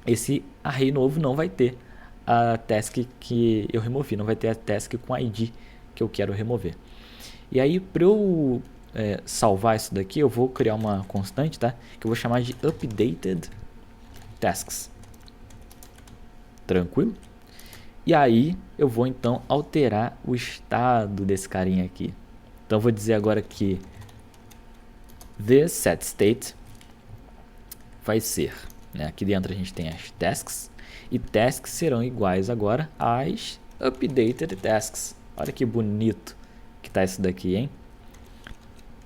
Esse array novo não vai ter a task que eu removi, não vai ter a task com ID que eu quero remover. E aí, para eu salvar isso daqui, eu vou criar uma constante, tá? Que eu vou chamar de updated tasks. Tranquilo? E aí eu vou então alterar o estado desse carinha aqui. Então eu vou dizer agora que the set state vai ser, né? Aqui dentro a gente tem as tasks e tasks serão iguais agora às updated tasks. Olha que bonito que tá isso daqui, hein?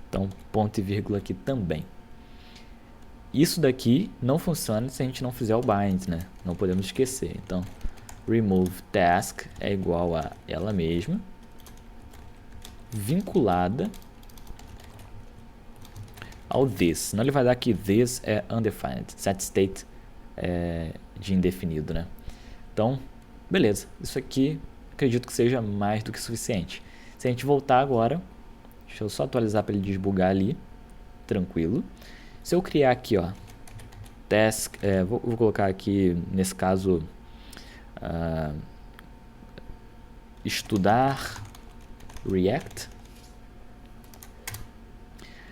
Então, ponto e vírgula aqui também. Isso daqui não funciona se a gente não fizer o bind, né? Não podemos esquecer. Então, remove task é igual a ela mesma, vinculada ao this. Senão ele vai dar que this é undefined, set state é de indefinido, né? Então, beleza. Isso aqui acredito que seja mais do que suficiente. Se a gente voltar agora... Deixa eu só atualizar para ele desbugar ali. Tranquilo. Se eu criar aqui, ó, task, vou colocar aqui, nesse caso, estudar React.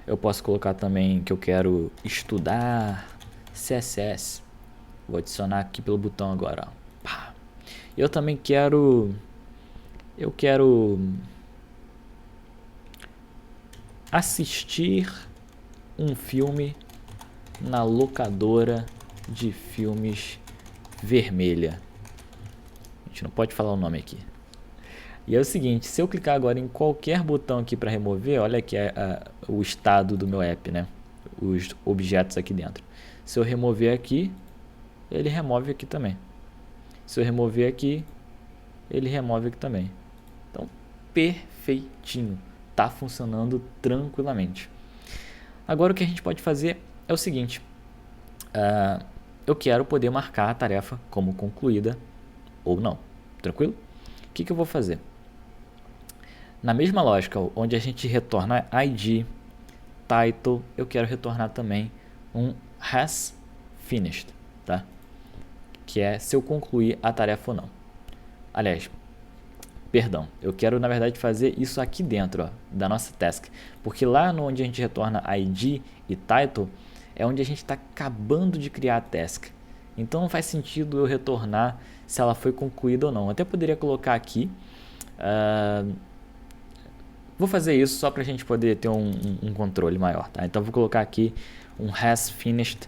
Eu posso colocar também que eu quero estudar CSS. Vou adicionar aqui pelo botão agora, ó. Pá. Eu também quero... assistir um filme na locadora de filmes vermelha. A gente não pode falar o nome aqui. E é o seguinte, se eu clicar agora em qualquer botão aqui para remover, olha aqui o estado do meu app, né? Os objetos aqui dentro. Se eu remover aqui, ele remove aqui também. Se eu remover aqui, ele remove aqui também. Então, perfeitinho. Tá funcionando tranquilamente. Agora o que a gente pode fazer é o seguinte. Eu quero poder marcar a tarefa como concluída ou não. Tranquilo? O que eu vou fazer? Na mesma lógica, onde a gente retorna ID, title, eu quero retornar também um has finished, tá? Que é se eu concluir a tarefa ou não. Aliás, perdão, eu quero na verdade fazer isso aqui dentro, ó, da nossa task, porque lá onde a gente retorna ID e title é onde a gente está acabando de criar a task. Então não faz sentido eu retornar se ela foi concluída ou não. Eu até poderia colocar aqui. Vou fazer isso só para a gente poder ter um controle maior, tá? Então vou colocar aqui um has finished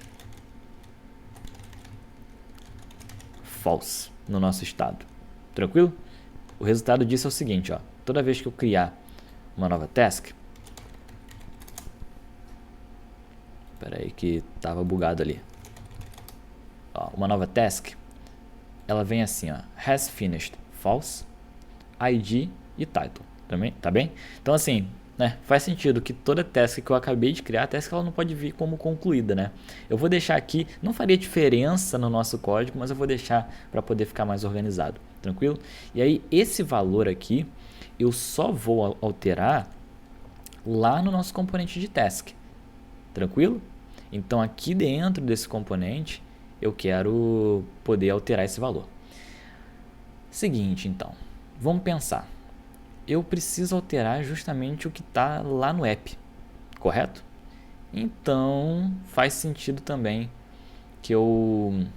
false no nosso estado. Tranquilo? O resultado disso é o seguinte, ó. Toda vez que eu criar uma nova task, espera aí que tava bugado ali. Ó, uma nova task, ela vem assim, ó, has finished false, ID e title. Também, tá bem? Então assim, né, faz sentido que toda task que eu acabei de criar, a task ela não pode vir como concluída, né? Eu vou deixar aqui, não faria diferença no nosso código, mas eu vou deixar para poder ficar mais organizado, tranquilo? E aí esse valor aqui, eu só vou alterar lá no nosso componente de task, tranquilo? Então aqui dentro desse componente, eu quero poder alterar esse valor. Seguinte, então, vamos pensar. Eu preciso alterar justamente o que está lá no app, correto? Então faz sentido também que eu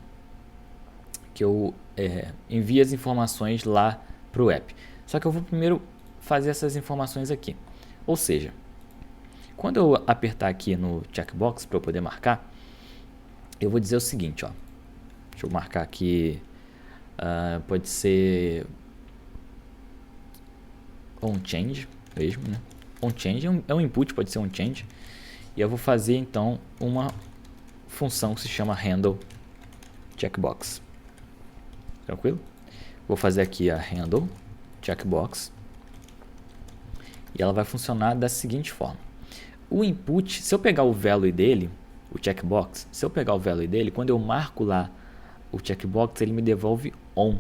envie as informações lá para o app. Só que eu vou primeiro fazer essas informações aqui. Ou seja, quando eu apertar aqui no checkbox para eu poder marcar, eu vou dizer o seguinte, ó. Deixa eu marcar aqui, pode ser onChange mesmo, né? OnChange é um input, pode ser onChange. E eu vou fazer então uma função que se chama handle checkbox. Tranquilo? Vou fazer aqui a handle checkbox. E ela vai funcionar da seguinte forma. O input, se eu pegar o value dele, o checkbox, se eu pegar o value dele, quando eu marco lá o checkbox, ele me devolve on.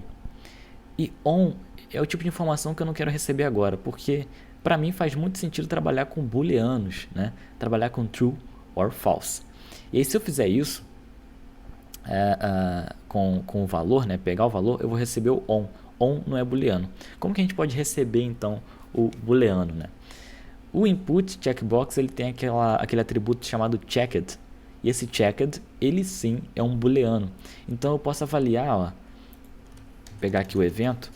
E on é o tipo de informação que eu não quero receber agora, porque para mim faz muito sentido trabalhar com booleanos, né? Trabalhar com true or false. E aí se eu fizer isso com o valor, né? Pegar o valor, eu vou receber o on. On não é booleano. Como que a gente pode receber então o booleano, né? O input checkbox ele tem aquele atributo chamado checked. E esse checked, ele sim é um booleano. Então eu posso avaliar, ó, pegar aqui o evento.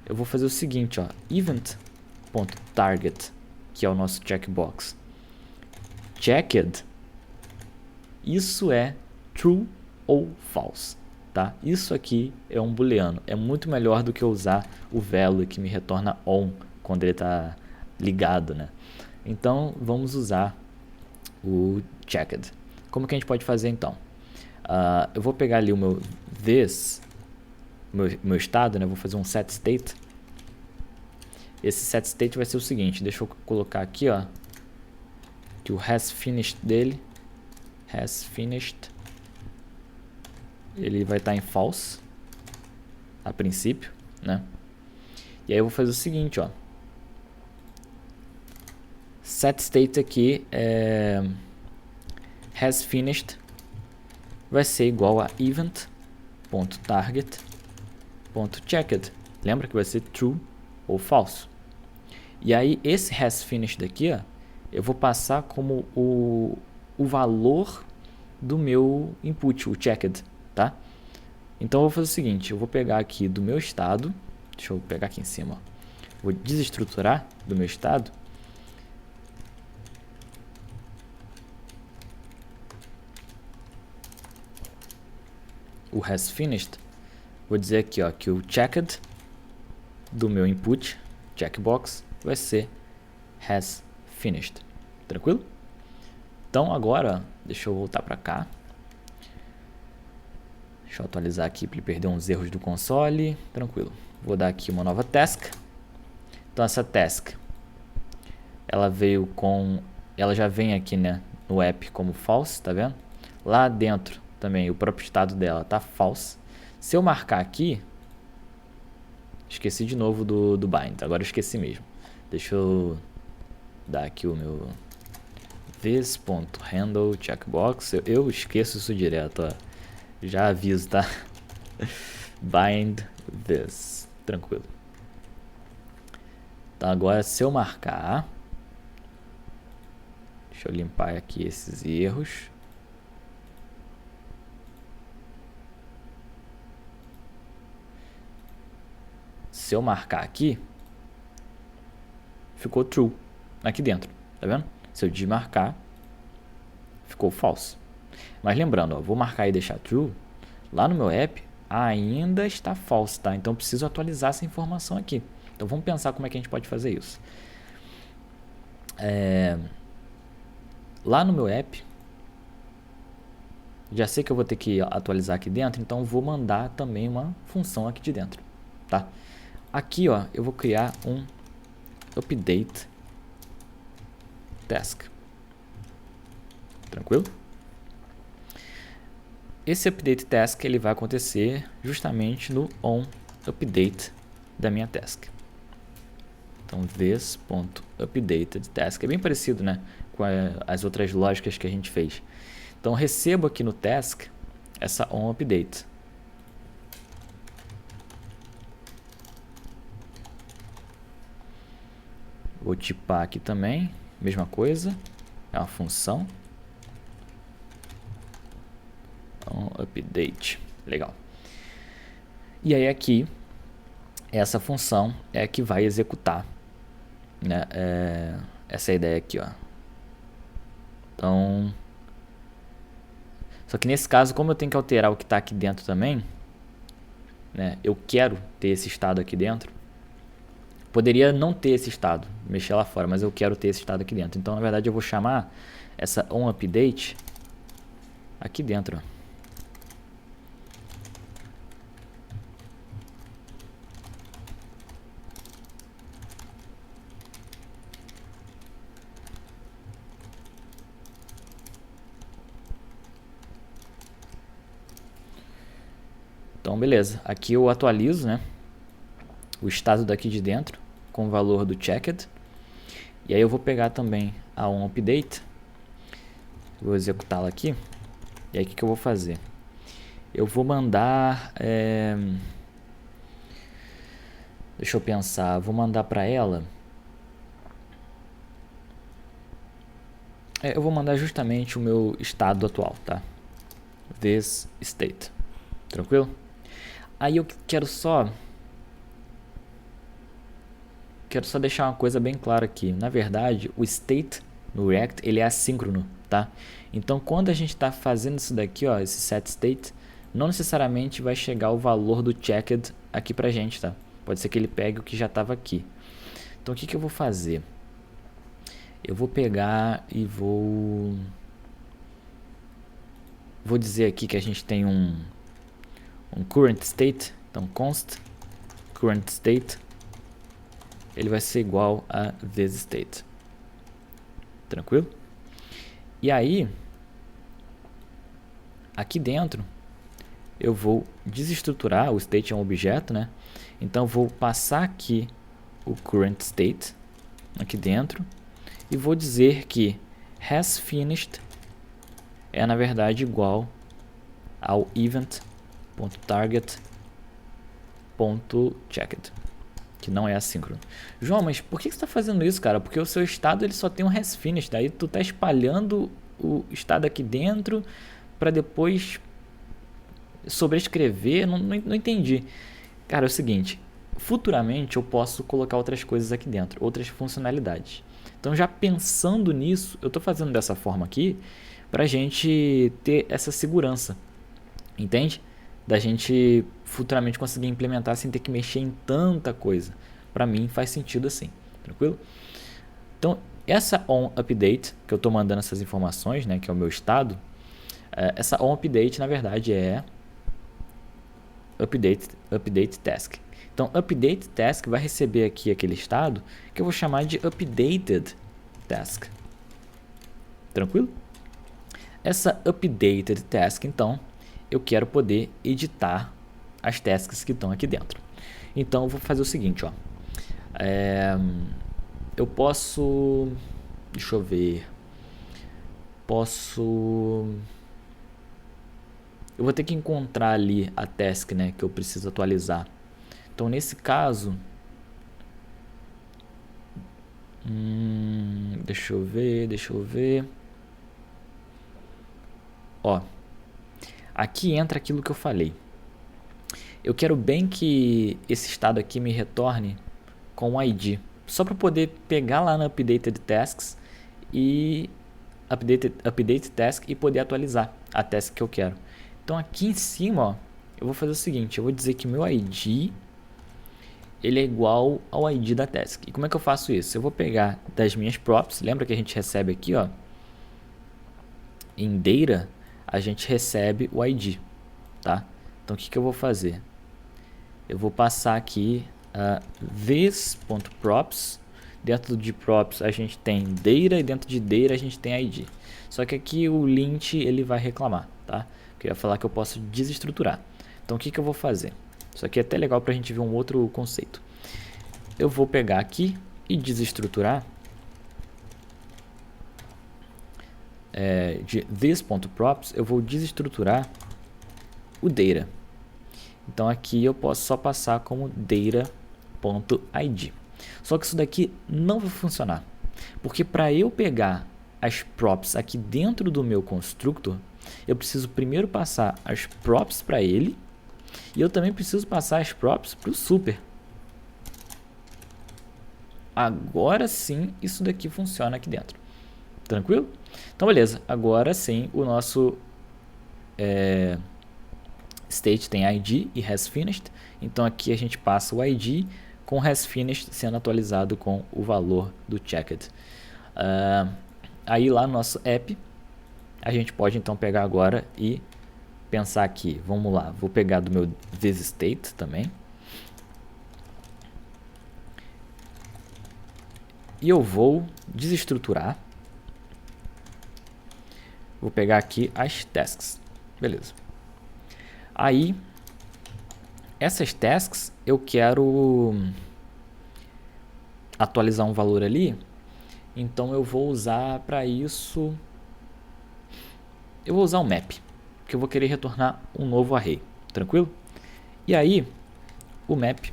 Eu vou fazer o seguinte, ó, event.target, que é o nosso checkbox. Checked, isso é true ou false, tá? Isso aqui é um booleano, é muito melhor do que usar o value que me retorna on quando ele está ligado, né? Então vamos usar o checked. Como que a gente pode fazer então? Eu vou pegar ali o meu this, meu estado, né? Vou fazer um set state. Esse set state vai ser o seguinte, deixa eu colocar aqui, ó, que o has finished dele, has finished, ele vai estar em false a princípio, né? E aí eu vou fazer o seguinte, ó, set state aqui has finished vai ser igual a event.target.checked. Lembra que vai ser true ou false. E aí esse has finished daqui, ó, eu vou passar como o valor do meu input, o checked, tá? Então eu vou fazer o seguinte, eu vou pegar aqui do meu estado, deixa eu pegar aqui em cima, ó, vou desestruturar do meu estado. O has finished, vou dizer aqui, ó, que o checked do meu input, checkbox, vai ser has finished. Tranquilo? Então agora, deixa eu voltar para cá. Deixa eu atualizar aqui para ele perder uns erros do console. Tranquilo. Vou dar aqui uma nova task. Então essa task, ela já vem aqui, né, no app como false, tá vendo? Lá dentro também o próprio estado dela tá false. Se eu marcar aqui, esqueci de novo do bind, agora eu esqueci mesmo. Deixa eu dar aqui o meu this.handle checkbox. Eu esqueço isso direto, ó. Já aviso, tá? Bind this. Tranquilo. Então agora se eu marcar, deixa eu limpar aqui esses erros. se eu marcar aqui, ficou true aqui dentro, tá vendo? Se eu desmarcar, ficou false. Mas lembrando, ó, vou marcar e deixar true, lá no meu app ainda está false, tá? Então eu preciso atualizar essa informação aqui. Então vamos pensar como é que a gente pode fazer isso. Lá no meu app, já sei que eu vou ter que atualizar aqui dentro, então vou mandar também uma função aqui de dentro, tá? Aqui, ó, eu vou criar um update task. Tranquilo? Esse update task ele vai acontecer justamente no onUpdate da minha task. Então, this.updatedTask é bem parecido, né, com as outras lógicas que a gente fez. Então, recebo aqui no task essa onUpdate. Vou tipar aqui também, mesma coisa, é uma função. onUpdate, legal. E aí aqui, essa função é que vai executar, né, essa ideia aqui, ó. Então, só que nesse caso, como eu tenho que alterar o que está aqui dentro também, né, eu quero ter esse estado aqui dentro. Poderia não ter esse estado, mexer lá fora, mas eu quero ter esse estado aqui dentro. Então, na verdade, eu vou chamar essa onUpdate aqui dentro, ó. Então, beleza. Aqui eu atualizo, né, o estado daqui de dentro com o valor do checked. E aí eu vou pegar também a onUpdate. Vou executá-la aqui. E aí o que eu vou fazer? Eu vou mandar... deixa eu pensar. Vou mandar para ela... eu vou mandar justamente o meu estado atual, tá? This state. Tranquilo? Aí eu quero só deixar uma coisa bem clara aqui. Na verdade, o state no React ele é assíncrono, tá? Então, quando a gente está fazendo isso daqui, ó, esse set state, não necessariamente vai chegar o valor do checked aqui pra gente, tá? Pode ser que ele pegue o que já estava aqui. Então, o que eu vou fazer? Eu vou pegar e vou dizer aqui que a gente tem um current state. Então, const current state ele vai ser igual a this state. Tranquilo? E aí, aqui dentro, eu vou desestruturar. O state é um objeto, né? Então, eu vou passar aqui o current state aqui dentro e vou dizer que has finished é, na verdade, igual ao event.target.checked, que não é assíncrono. João, mas por que você está fazendo isso, cara? Porque o seu estado ele só tem um has finished, daí tu tá espalhando o estado aqui dentro para depois sobrescrever. Não entendi. Cara, é o seguinte, futuramente eu posso colocar outras coisas aqui dentro, outras funcionalidades. Então, já pensando nisso, eu estou fazendo dessa forma aqui para a gente ter essa segurança, entende? Da gente futuramente conseguir implementar sem ter que mexer em tanta coisa. Para mim faz sentido assim, tranquilo? Então, essa onUpdate, que eu estou mandando essas informações, né, que é o meu estado, essa onUpdate na verdade é update task. Então, update task vai receber aqui aquele estado que eu vou chamar de updated task. Tranquilo? Essa updated task, então, eu quero poder editar as tasks que estão aqui dentro. Então, eu vou fazer o seguinte, ó. Eu posso... Deixa eu ver. Eu vou ter que encontrar ali a task, né, que eu preciso atualizar. Então, nesse caso... deixa eu ver. Ó, aqui entra aquilo que eu falei. eu quero bem que esse estado aqui me retorne com o ID, só para poder pegar lá no Updated Tasks e update task e poder atualizar a task que eu quero. Então aqui em cima, ó, eu vou fazer o seguinte, eu vou dizer que meu ID ele é igual ao ID da task. E como é que eu faço isso? Eu vou pegar das minhas props, lembra que a gente recebe aqui, ó, em data, a gente recebe o ID, tá? Então o que eu vou fazer? Eu vou passar aqui this.props. Dentro de props a gente tem data e dentro de data a gente tem ID. Só que aqui o lint ele vai reclamar, tá? Porque eu ia falar que eu posso desestruturar. Então o que eu vou fazer? Isso aqui é até legal para a gente ver um outro conceito. Eu vou pegar aqui e desestruturar de this.props, eu vou desestruturar o data. Então aqui eu posso só passar como data.id. Só que isso daqui não vai funcionar, porque para eu pegar as props aqui dentro do meu constructor, eu preciso primeiro passar as props para ele, e eu também preciso passar as props para o super. Agora sim isso daqui funciona aqui dentro. Tranquilo? Então beleza, agora sim o nosso state tem ID e has finished. Então aqui a gente passa o ID com has finished sendo atualizado com o valor do checked. Aí lá no nosso app a gente pode então pegar agora e pensar aqui, vamos lá, vou pegar do meu thisState também e eu vou desestruturar, vou pegar aqui as tasks, beleza. Aí essas tasks eu quero atualizar um valor ali, então eu vou usar para isso, eu vou usar um map, porque eu vou querer retornar um novo array, tranquilo? E aí o map,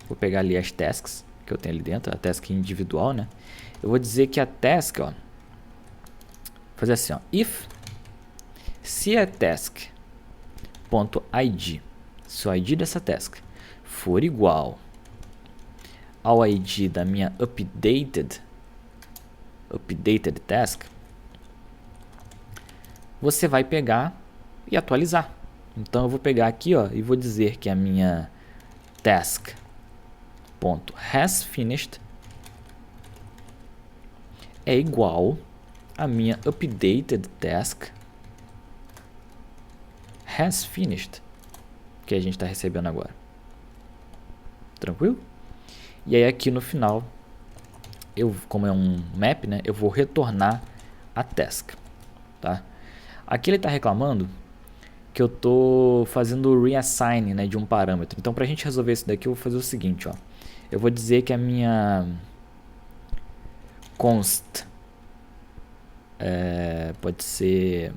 vou pegar ali as tasks que eu tenho ali dentro, a task individual, né? Eu vou dizer que a task, ó, fazer assim, ó, if se a task ponto id, se o id dessa task for igual ao id da minha updated task, você vai pegar e atualizar. Então eu vou pegar aqui, ó, e vou dizer que a minha task ponto has finished é igual a minha updated task has finished, que a gente está recebendo agora. Tranquilo? E aí aqui no final, como é um map, né, eu vou retornar a task, tá? Aqui ele está reclamando que eu estou fazendo o reassign, né, de um parâmetro. Então para a gente resolver isso daqui, eu vou fazer o seguinte, ó. Eu vou dizer que a minha const pode ser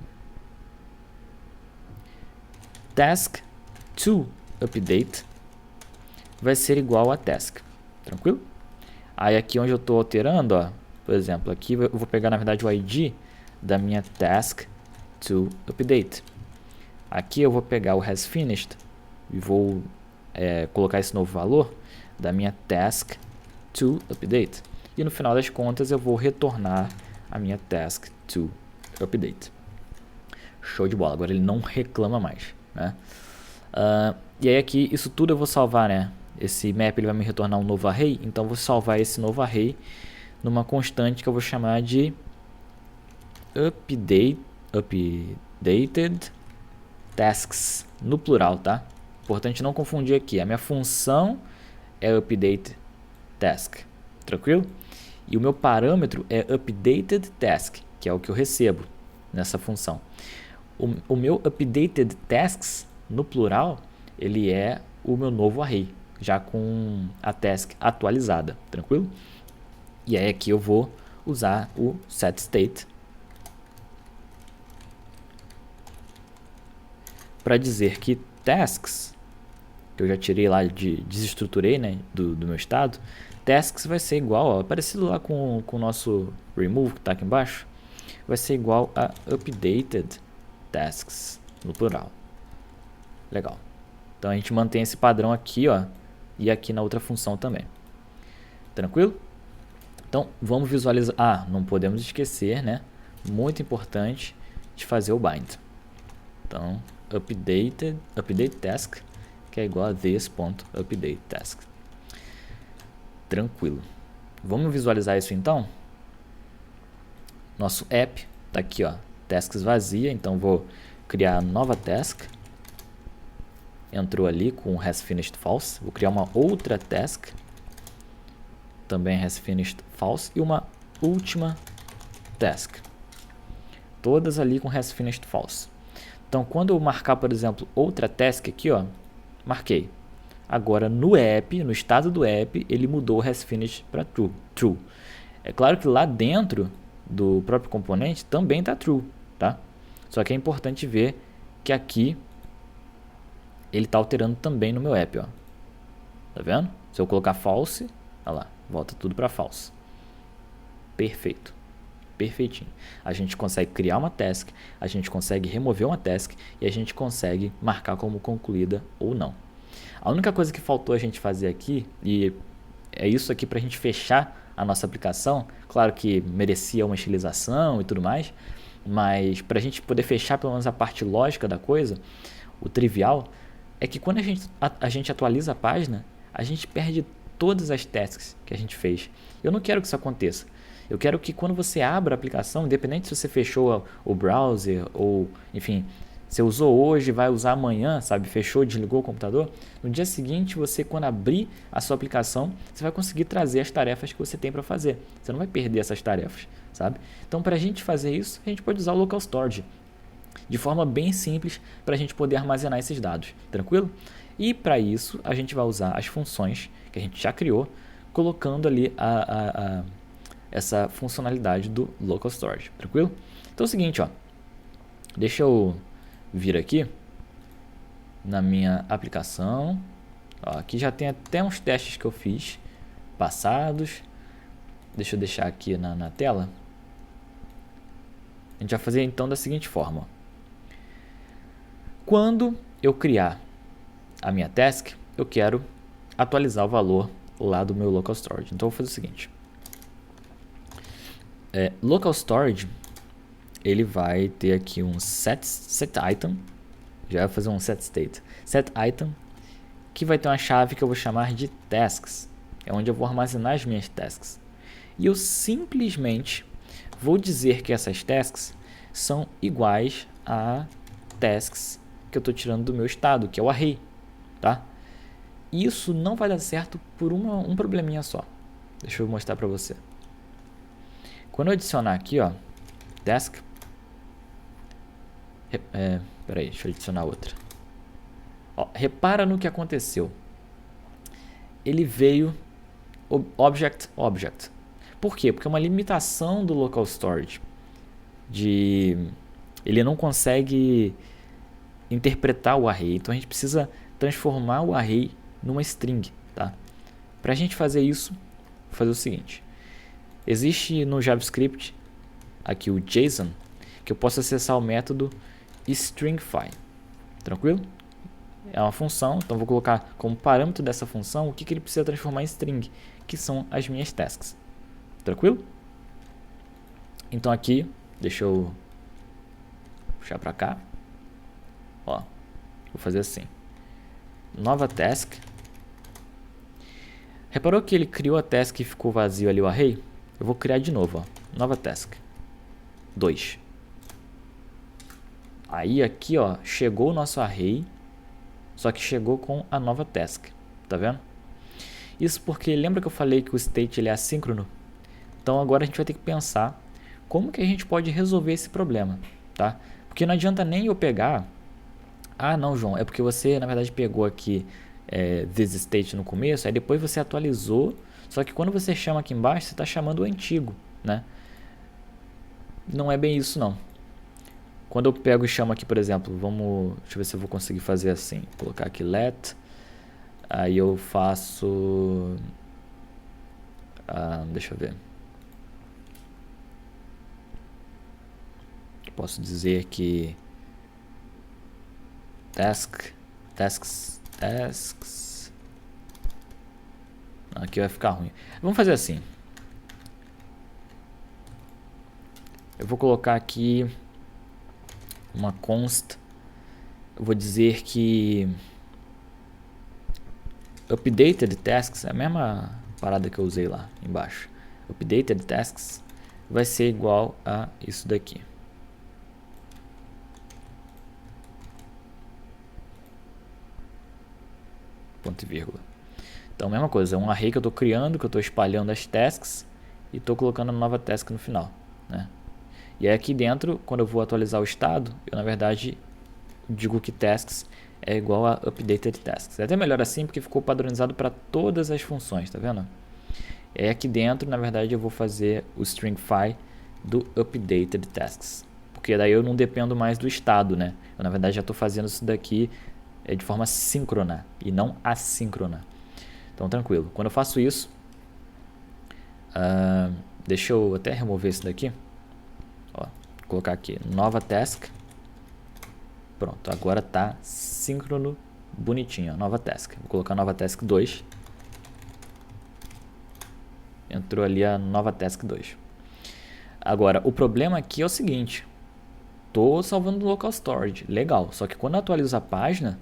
task to update vai ser igual a task, tranquilo? Aí aqui onde eu estou alterando, ó, por exemplo, aqui eu vou pegar na verdade o ID da minha task to update. Aqui eu vou pegar o has finished e vou colocar esse novo valor da minha task to update. E no final das contas eu vou retornar a minha task to update. Show de bola, agora ele não reclama mais, né? E aí aqui, isso tudo eu vou salvar, né? Esse map ele vai me retornar um novo array, então eu vou salvar esse novo array numa constante que eu vou chamar de updated tasks, no plural, tá? Importante não confundir aqui, a minha função é update task, tranquilo? E o meu parâmetro é updated task, que é o que eu recebo nessa função. O meu updated tasks, no plural, ele é o meu novo array, já com a task atualizada, tranquilo? E aí aqui eu vou usar o setState para dizer que tasks, que eu já tirei lá, desestruturei, né, do meu estado, tasks vai ser igual, ó, parecido lá com o nosso remove que está aqui embaixo, vai ser igual a updated tasks, no plural. Legal. Então a gente mantém esse padrão aqui, ó, e aqui na outra função também. Tranquilo? Então vamos visualizar. Ah, não podemos esquecer, né? Muito importante de fazer o bind. Então update task, que é igual a this.update task. Tranquilo. Vamos visualizar isso então? Nosso app tá aqui, ó, tasks vazia, então vou criar nova task. Entrou ali com has finished false. Vou criar uma outra task, também has finished false, e uma última task. Todas ali com has finished false. Então, quando eu marcar, por exemplo, outra task aqui, ó, marquei. Agora, no app, no estado do app, ele mudou o has finished para true. É claro que lá dentro do próprio componente também está true, tá? Só que é importante ver que aqui ele está alterando também no meu app, ó. Tá vendo? Se eu colocar false, olha lá, volta tudo para false. Perfeito. Perfeitinho. A gente consegue criar uma task, a gente consegue remover uma task e a gente consegue marcar como concluída ou não. A única coisa que faltou a gente fazer aqui, e é isso aqui para a gente fechar a nossa aplicação, claro que merecia uma estilização e tudo mais, mas para a gente poder fechar pelo menos a parte lógica da coisa, o trivial é que quando a gente atualiza a página, a gente perde todas as tasks que a gente fez. Eu não quero que isso aconteça. Eu quero que quando você abra a aplicação, independente se você fechou o browser ou, enfim, você usou hoje, vai usar amanhã, sabe? Fechou, desligou o computador. No dia seguinte, você, quando abrir a sua aplicação, você vai conseguir trazer as tarefas que você tem para fazer. Você não vai perder essas tarefas, sabe? Então, para a gente fazer isso, a gente pode usar o Local Storage de forma bem simples para a gente poder armazenar esses dados, tranquilo? E para isso, a gente vai usar as funções que a gente já criou, colocando ali essa funcionalidade do Local Storage, tranquilo? Então é o seguinte, ó, deixa eu vir aqui na minha aplicação, ó, aqui já tem até uns testes que eu fiz passados, deixa eu deixar aqui na tela. A gente vai fazer então da seguinte forma, quando eu criar a minha task, eu quero atualizar o valor lá do meu Local Storage, então eu vou fazer o seguinte, Local Storage, ele vai ter aqui um set item, já vai fazer um set state, set item, que vai ter uma chave que eu vou chamar de tasks, é onde eu vou armazenar as minhas tasks, e eu simplesmente vou dizer que essas tasks são iguais a tasks que eu estou tirando do meu estado, que é o array, tá? Isso não vai dar certo por um probleminha só, deixa eu mostrar para você. Quando eu adicionar aqui, ó, task, peraí, deixa eu adicionar outra. Ó, repara no que aconteceu. Ele veio object. Por quê? Porque é uma limitação do local storage. Ele não consegue interpretar o array. Então a gente precisa transformar o array numa string, tá? Para a gente fazer isso, vou fazer o seguinte. Existe no JavaScript aqui o JSON, que eu posso acessar o método stringify, tranquilo? É uma função, então vou colocar como parâmetro dessa função o que ele precisa transformar em string, que são as minhas tasks, tranquilo? Então aqui, deixa eu puxar para cá, ó, vou fazer assim, nova task. Reparou que ele criou a task e ficou vazio ali o array? Eu vou criar de novo, ó, nova task 2. Aí aqui, ó, chegou o nosso array, só que chegou com a nova task, tá vendo? Isso porque lembra que eu falei que o state ele é assíncrono? Então agora a gente vai ter que pensar como que a gente pode resolver esse problema, tá? Porque não adianta nem eu pegar, ah não, João, é porque você na verdade pegou aqui this state no começo, aí depois você atualizou, só que quando você chama aqui embaixo, você está chamando o antigo, né? Não é bem isso não. Quando eu pego e chamo aqui, por exemplo, deixa eu ver se eu vou conseguir fazer assim, vou colocar aqui let, aí eu faço, deixa eu ver, posso dizer que tasks tasks. Aqui vai ficar ruim. Vamos fazer assim. Eu vou colocar aqui uma const. Eu vou dizer que updated tasks, é a mesma parada que eu usei lá embaixo. Updated tasks vai ser igual a isso daqui. Ponto e vírgula. Então, mesma coisa, é um array que eu estou criando, que eu estou espalhando as tasks e estou colocando a nova task no final, né? E aí aqui dentro, quando eu vou atualizar o estado, eu na verdade digo que tasks é igual a updated tasks. É até melhor assim porque ficou padronizado para todas as funções, tá vendo? E aí aqui dentro, na verdade, eu vou fazer o stringify do updated tasks, porque daí eu não dependo mais do estado, né? Eu na verdade já estou fazendo isso daqui de forma síncrona e não assíncrona. Então tranquilo. Quando eu faço isso, deixa eu até remover isso daqui. Ó, colocar aqui nova task. Pronto, agora tá síncrono, bonitinho, nova task. Vou colocar nova task 2. Entrou ali a nova task 2. Agora, o problema aqui é o seguinte. Tô salvando no local storage, legal. Só que quando eu atualizo a página,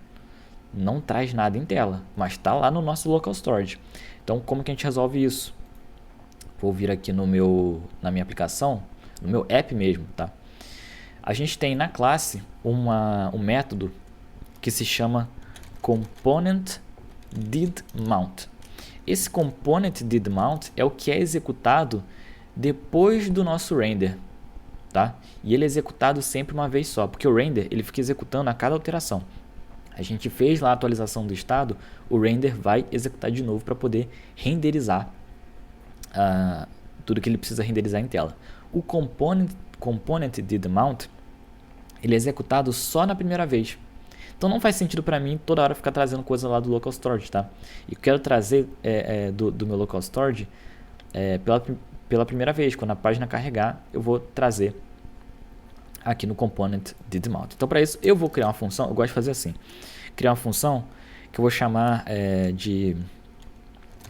não traz nada em tela, mas tá lá no nosso local storage. Então, como que a gente resolve isso? Vou vir aqui na minha aplicação, no meu app mesmo, tá? A gente tem na classe um método que se chama component_didMount. Esse component_didMount é o que é executado depois do nosso render, tá? E ele é executado sempre uma vez só, porque o render ele fica executando a cada alteração. A gente fez lá a atualização do estado, o render vai executar de novo para poder renderizar tudo que ele precisa renderizar em tela. O component_didMount ele é executado só na primeira vez. Então não faz sentido para mim toda hora ficar trazendo coisa lá do local storage, tá? E eu quero trazer do meu local storage pela primeira vez. Quando a página carregar, eu vou trazer aqui no component_didMount. Então para isso eu vou criar uma função, eu gosto de fazer assim. Criar uma função que eu vou chamar de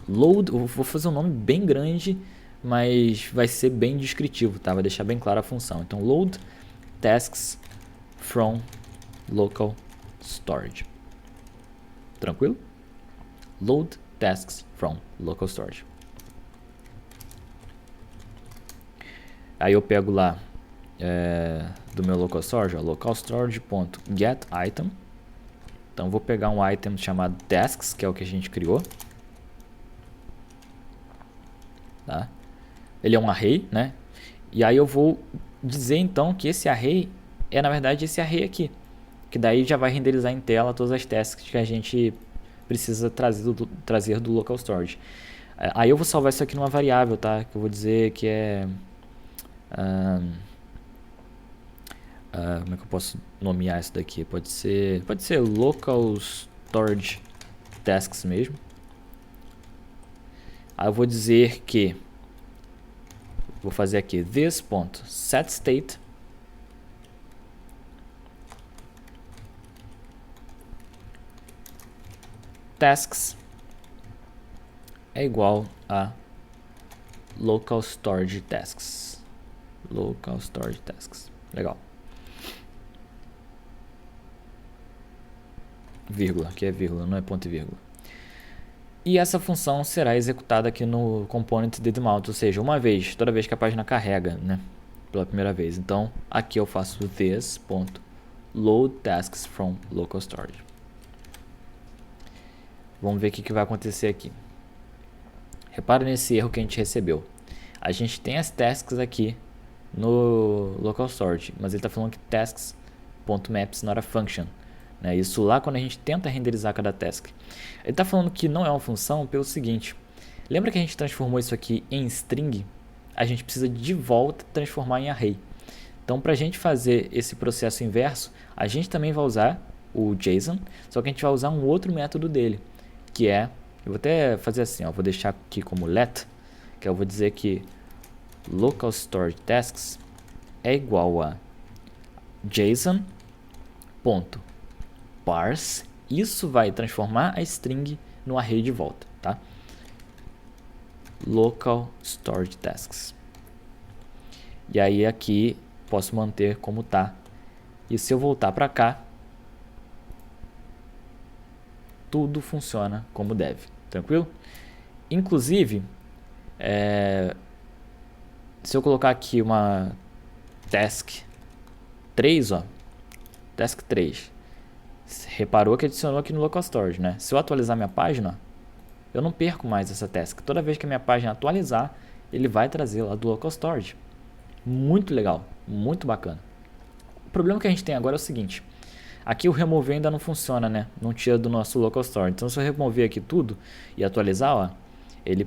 load, eu vou fazer um nome bem grande, mas vai ser bem descritivo, tá? Vai deixar bem clara a função. Então load tasks from local storage. Tranquilo? Load tasks from local storage. Aí eu pego lá do meu local storage, local storage.getItem. Então eu vou pegar um item chamado tasks, que é o que a gente criou. Tá? Ele é um array, né? E aí eu vou dizer então que esse array é na verdade esse array aqui, que daí já vai renderizar em tela todas as tasks que a gente precisa trazer do local storage. Aí eu vou salvar isso aqui numa variável, tá? Que eu vou dizer que é como é que eu posso nomear isso daqui? Pode ser local storage tasks mesmo. Aí eu vou dizer que vou fazer aqui this.setState tasks é igual a local storage tasks. Local storage tasks. Legal. Vírgula, aqui é vírgula, não é ponto e vírgula. E essa função será executada aqui no component_didMount, ou seja, uma vez, toda vez que a página carrega, né, pela primeira vez. Então, aqui eu faço this.loadTasks from local storage. Vamos ver o que vai acontecer aqui. Repara nesse erro que a gente recebeu. A gente tem as tasks aqui no local storage, mas ele está falando que tasks.maps not a function. Né? Isso lá quando a gente tenta renderizar cada task. Ele está falando que não é uma função pelo seguinte. Lembra que a gente transformou isso aqui em string? A gente precisa de volta transformar em array. Então para a gente fazer esse processo inverso, a gente também vai usar o JSON, só que a gente vai usar um outro método dele, que é, eu vou até fazer assim, ó, vou deixar aqui como let, que eu vou dizer que local storage tasks é igual a JSON.parse isso vai transformar a string no array de volta, tá? Local storage tasks. E aí aqui posso manter como tá. E se eu voltar para cá, tudo funciona como deve, tranquilo? Inclusive, se eu colocar aqui uma task 3, ó, task 3, reparou que adicionou aqui no local storage, né? Se eu atualizar minha página, eu não perco mais essa task. Toda vez que a minha página atualizar, ele vai trazer lá do local storage. Muito legal, muito bacana. O problema que a gente tem agora é o seguinte: aqui o remover ainda não funciona, né? Não tira do nosso local storage. Então, se eu remover aqui tudo e atualizar, ó, ele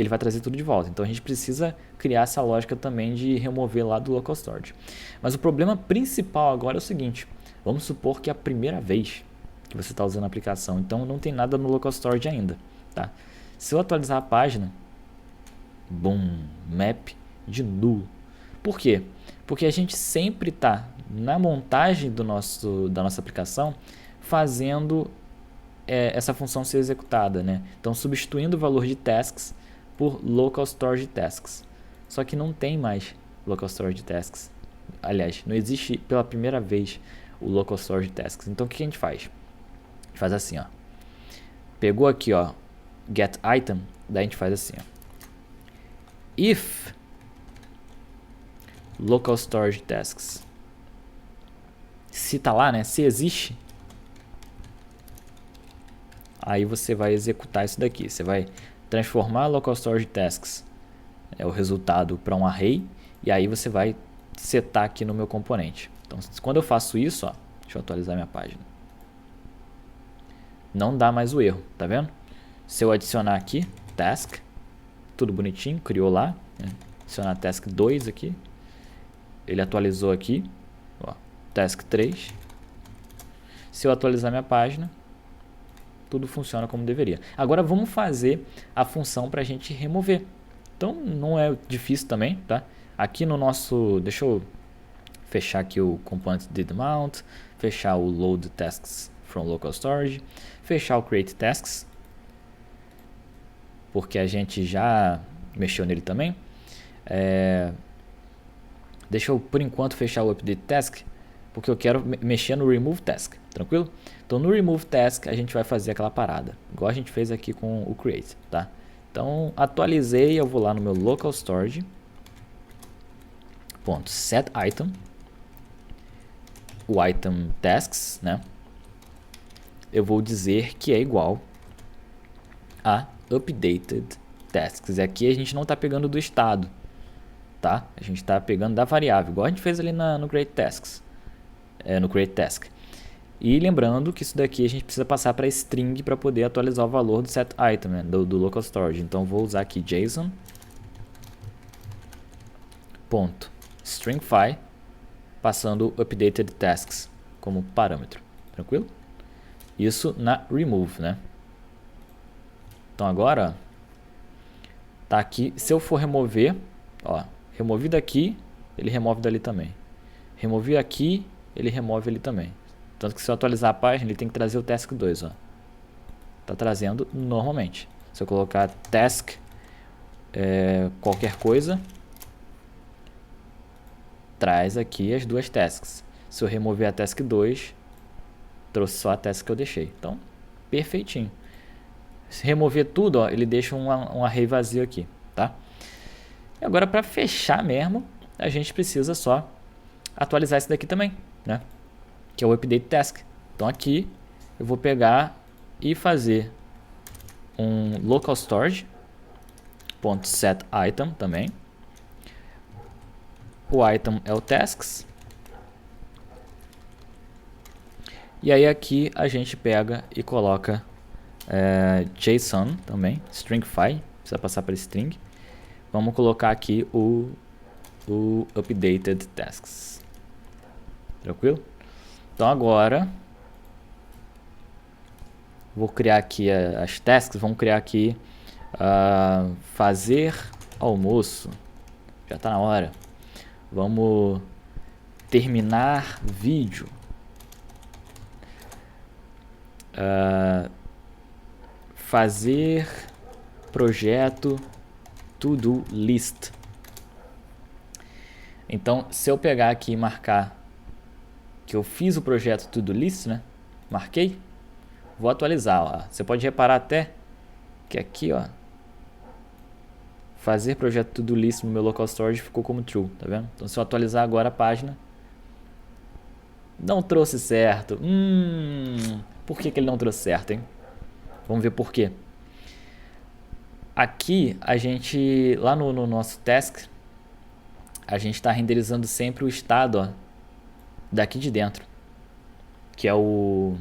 vai trazer tudo de volta. Então, a gente precisa criar essa lógica também de remover lá do local storage. Mas o problema principal agora é o seguinte: vamos supor que é a primeira vez que você está usando a aplicação, então não tem nada no local storage ainda, tá? Se eu atualizar a página, boom, map de nulo. Por quê? Porque a gente sempre está na montagem da nossa aplicação fazendo essa função ser executada, né? Então, substituindo o valor de tasks por local storage tasks. Só que não tem mais local storage tasks. Aliás, não existe pela primeira vez o local storage tasks. Então, o que a gente faz? A gente faz assim, ó. Pegou aqui, ó, get item, daí a gente faz assim, ó. If local storage tasks, se tá lá, né, se existe, aí você vai executar isso daqui. Você vai transformar local storage tasks, o resultado, para um array, e aí você vai setar aqui no meu componente. Então, quando eu faço isso, ó, deixa eu atualizar minha página, não dá mais o erro, tá vendo? Se eu adicionar aqui task, tudo bonitinho, criou lá, né? Adicionar task 2 aqui, ele atualizou aqui, ó, task 3. Se eu atualizar minha página, tudo funciona como deveria. Agora vamos fazer a função para a gente remover. Então não é difícil também, tá? Aqui no nosso, deixa eu fechar aqui o component did mount, fechar o load tasks from local storage, fechar o create tasks, porque a gente já mexeu nele também. Deixa eu, por enquanto, fechar o update task, porque eu quero mexer no remove task, tranquilo? Então, no remove task, a gente vai fazer aquela parada, igual a gente fez aqui com o create, tá? Então, atualizei, eu vou lá no meu local storage, ponto set item, o item tasks, né? Eu vou dizer que é igual a updated tasks. E aqui a gente não está pegando do estado, tá? A gente está pegando da variável, igual a gente fez ali no create tasks, no create task. E lembrando que isso daqui a gente precisa passar para string para poder atualizar o valor do set item, né? do local storage. Então vou usar aqui JSON ponto stringify, passando updated tasks como parâmetro, tranquilo? Isso na remove, né? Então agora tá aqui. Se eu for remover, ó, removi daqui, ele remove dali também. Removi aqui, ele remove ali também. Tanto que se eu atualizar a página, ele tem que trazer o task 2, ó. Tá trazendo normalmente. Se eu colocar task qualquer coisa, traz aqui as duas tasks. Se eu remover a task 2, trouxe só a task que eu deixei. Então, perfeitinho. Se remover tudo, ó, ele deixa um array vazio aqui, tá? E agora, para fechar mesmo, a gente precisa só atualizar esse daqui também, né? Que é o update task. Então aqui eu vou pegar e fazer um local storage ponto set item também. O item é o tasks. E aí aqui a gente pega e coloca JSON também, stringify, precisa passar para string. Vamos colocar aqui o updated tasks. Tranquilo? Então agora vou criar aqui as tasks. Vamos criar aqui fazer almoço. Já está na hora. Vamos terminar vídeo. fazer projeto to-do list. Então, se eu pegar aqui e marcar que eu fiz o projeto to-do list, né? Marquei. Vou atualizar, ó. Você pode reparar até que aqui, ó, fazer projeto to-do list no meu local storage ficou como true, tá vendo? Então, se eu atualizar agora a página, não trouxe certo. Por que ele não trouxe certo, hein? Vamos ver por quê. Aqui, a gente, lá no nosso task, a gente está renderizando sempre o estado, ó, daqui de dentro, que é o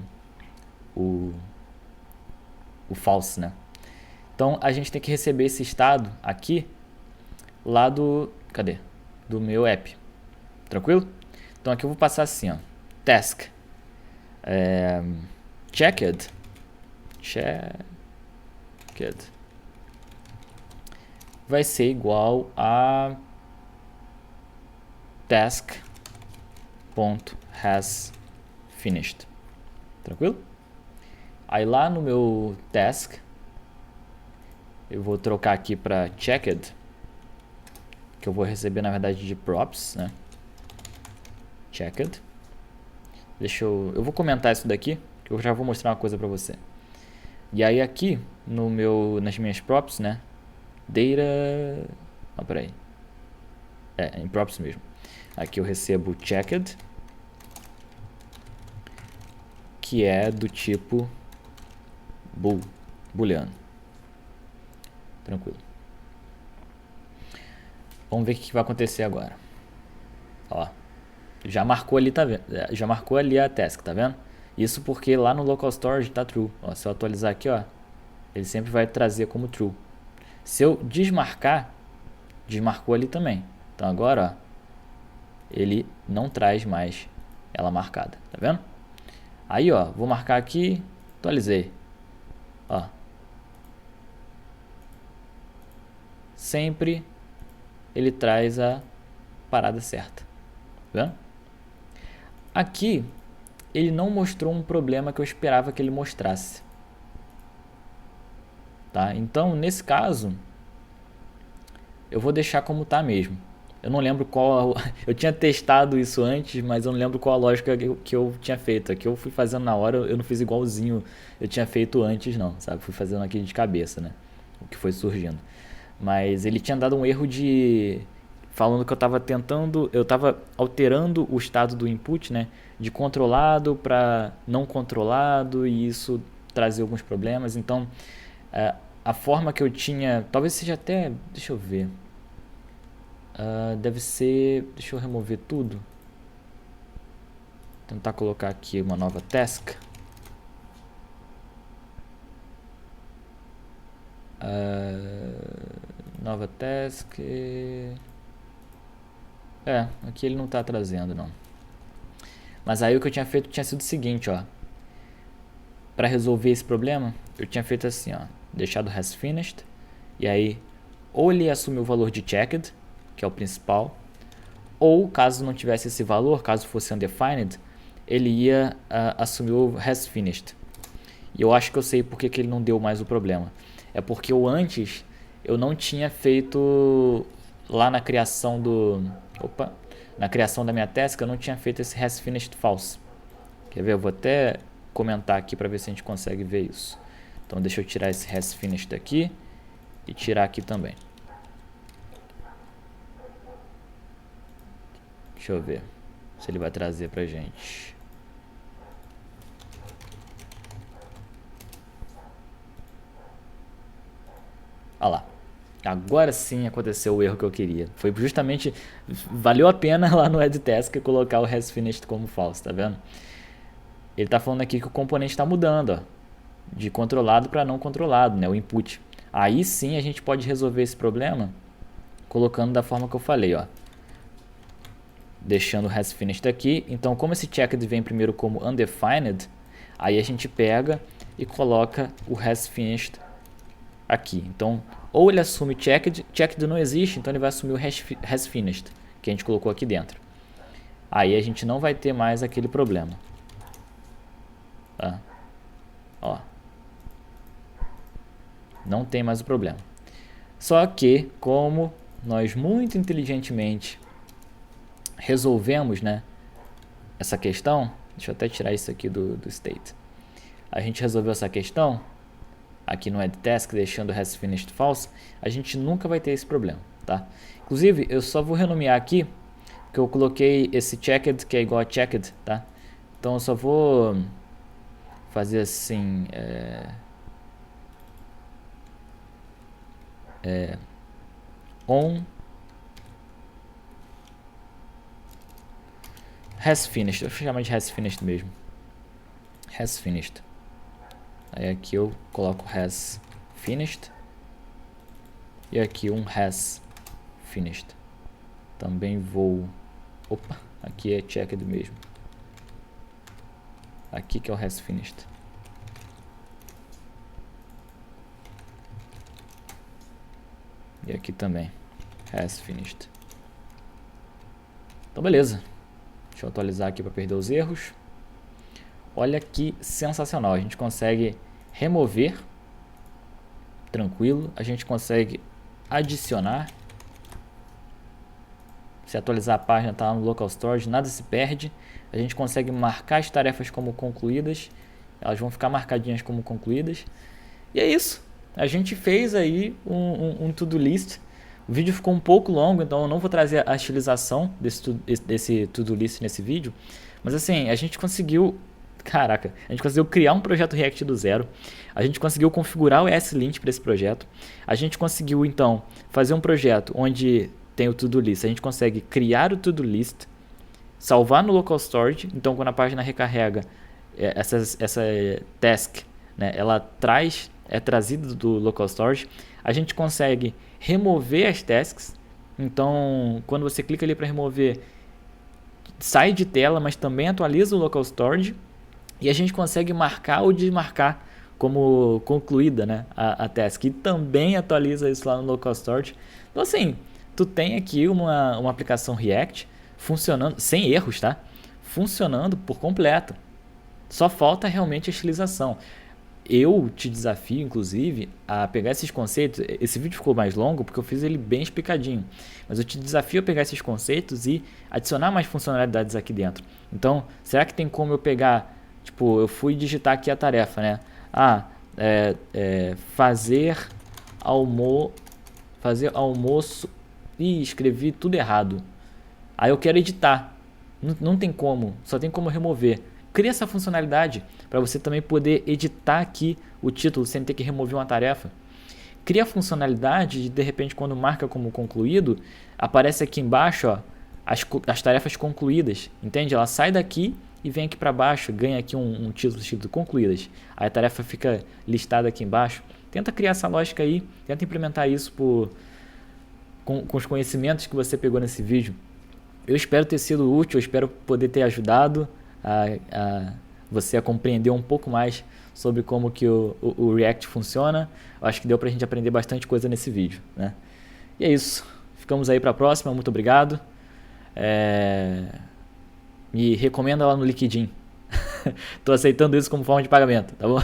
false, né? Então, a gente tem que receber esse estado aqui lá do... Cadê? Do meu app. Tranquilo? Então, aqui eu vou passar assim, ó. Task. Checked. Vai ser igual a task.hasFinished. Tranquilo? Aí lá no meu task, eu vou trocar aqui para checked, que eu vou receber na verdade de props, né? Checked. Eu vou comentar isso daqui, que eu já vou mostrar uma coisa para você. E aí aqui nas minhas props, né? Data, peraí. Em props mesmo. Aqui eu recebo checked, que é do tipo booleano. Tranquilo. Vamos ver o que vai acontecer agora. Ó, já marcou ali, tá vendo? Já marcou ali a task, tá vendo? Isso porque lá no local storage tá true. Ó, se eu atualizar aqui, ó, ele sempre vai trazer como true. Se eu desmarcar, desmarcou ali também. Então agora, ó, ele não traz mais ela marcada, tá vendo? Aí, ó, vou marcar aqui, atualizei. Ó. Sempre ele traz a parada certa, tá vendo? Aqui, ele não mostrou um problema que eu esperava que ele mostrasse. Tá? Então, nesse caso, eu vou deixar como tá mesmo. Eu não lembro qual... Eu tinha testado isso antes, mas eu não lembro qual a lógica que eu tinha feito. Aqui eu fui fazendo na hora, eu não fiz igualzinho eu tinha feito antes não, sabe? Fui fazendo aqui de cabeça, né? O que foi surgindo. Mas ele tinha dado um erro de... Falando que eu estava tentando... Eu estava alterando o estado do input, né? De controlado para não controlado, e isso trazia alguns problemas. Então, a forma que eu tinha... Talvez seja até... Deixa eu ver... deve ser... Deixa eu remover tudo. Tentar colocar aqui uma nova task. Nova task. Aqui ele não está trazendo não. Mas aí o que eu tinha feito tinha sido o seguinte, ó. Para resolver esse problema, eu tinha feito assim, ó. Deixado hasFinished. E aí, ou ele assumiu o valor de checked, que é o principal, ou caso não tivesse esse valor, caso fosse undefined, ele ia assumir o hasFinished. E eu acho que eu sei porque que ele não deu mais o problema. É porque eu não tinha feito lá na criação na criação da minha task, eu não tinha feito esse hasFinished false. Quer ver? Eu vou até comentar aqui para ver se a gente consegue ver isso. Então deixa eu tirar esse hasFinished daqui e tirar aqui também. Deixa eu ver se ele vai trazer pra gente. Olha lá. Agora sim aconteceu o erro que eu queria. Foi justamente... Valeu a pena lá no Add Task colocar o hasFinished como false, tá vendo? Ele tá falando aqui que o componente está mudando, ó. De controlado para não controlado, né? O input. Aí sim a gente pode resolver esse problema colocando da forma que eu falei, ó. Deixando o hasFinished aqui. Então, como esse checked vem primeiro como undefined, aí a gente pega e coloca o hasFinished aqui. Então, ou ele assume checked não existe, então ele vai assumir o hasFinished, que a gente colocou aqui dentro. Aí a gente não vai ter mais aquele problema. Tá? Ó, não tem mais o problema. Só que, como nós muito inteligentemente resolvemos, né, essa questão, deixa eu até tirar isso aqui do state. A gente resolveu essa questão aqui no add task, deixando o hasFinished false, a gente nunca vai ter esse problema, tá? Inclusive, eu só vou renomear aqui, que eu coloquei esse checked, que é igual a checked, tá? Então eu só vou fazer assim, on hasFinished, eu vou chamar de hasFinished mesmo, hasFinished. Aí aqui eu coloco hasFinished e aqui um hasFinished. Também vou, opa, aqui é checked mesmo. Aqui que é o hasFinished. E aqui também, hasFinished. Então beleza. Deixa eu atualizar aqui para perder os erros. Olha que sensacional. A gente consegue remover. Tranquilo. A gente consegue adicionar. Se atualizar a página, está lá no local storage, nada se perde. A gente consegue marcar as tarefas como concluídas. Elas vão ficar marcadinhas como concluídas. E é isso. A gente fez aí um to-do list. O vídeo ficou um pouco longo, então eu não vou trazer a estilização desse to-do list nesse vídeo. Mas assim, a gente conseguiu... Caraca, a gente conseguiu criar um projeto React do zero. A gente conseguiu configurar o ESLint para esse projeto. A gente conseguiu, então, fazer um projeto onde tem o to-do list. A gente consegue criar o to-do list, salvar no local storage. Então, quando a página recarrega essa task, né, ela é trazida do local storage. A gente consegue remover as tasks. Então, quando você clica ali para remover, sai de tela, mas também atualiza o local storage. E a gente consegue marcar ou desmarcar como concluída, né, a task. E também atualiza isso lá no local storage. Então assim, tu tem aqui uma aplicação React funcionando, sem erros, tá? Funcionando por completo. Só falta realmente a estilização. Eu te desafio, inclusive, a pegar esses conceitos. Esse vídeo ficou mais longo porque eu fiz ele bem explicadinho. Mas eu te desafio a pegar esses conceitos e adicionar mais funcionalidades aqui dentro. Então, será que tem como eu pegar... Tipo, eu fui digitar aqui a tarefa, né? Fazer almoço... Ih, escrevi tudo errado. Aí eu quero editar. Não tem como, só tem como remover. Cria essa funcionalidade para você também poder editar aqui o título sem ter que remover uma tarefa. Cria a funcionalidade de repente, quando marca como concluído, aparece aqui embaixo, ó, as tarefas concluídas. Entende? Ela sai daqui e vem aqui para baixo, ganha aqui um título escrito concluídas. Aí a tarefa fica listada aqui embaixo. Tenta criar essa lógica aí, tenta implementar isso com os conhecimentos que você pegou nesse vídeo. Eu espero ter sido útil, eu espero poder ter ajudado a você a compreender um pouco mais sobre como que o React funciona. Eu acho que deu pra gente aprender bastante coisa nesse vídeo, né? E é isso. Ficamos aí pra próxima. Muito obrigado. Me recomenda lá no LinkedIn. Tô aceitando isso como forma de pagamento, tá bom?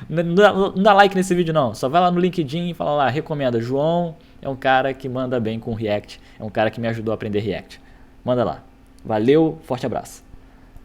Não dá like nesse vídeo não. Só vai lá no LinkedIn e fala lá, recomenda. João é um cara que manda bem com React. É um cara que me ajudou a aprender React. Manda lá. Valeu, forte abraço.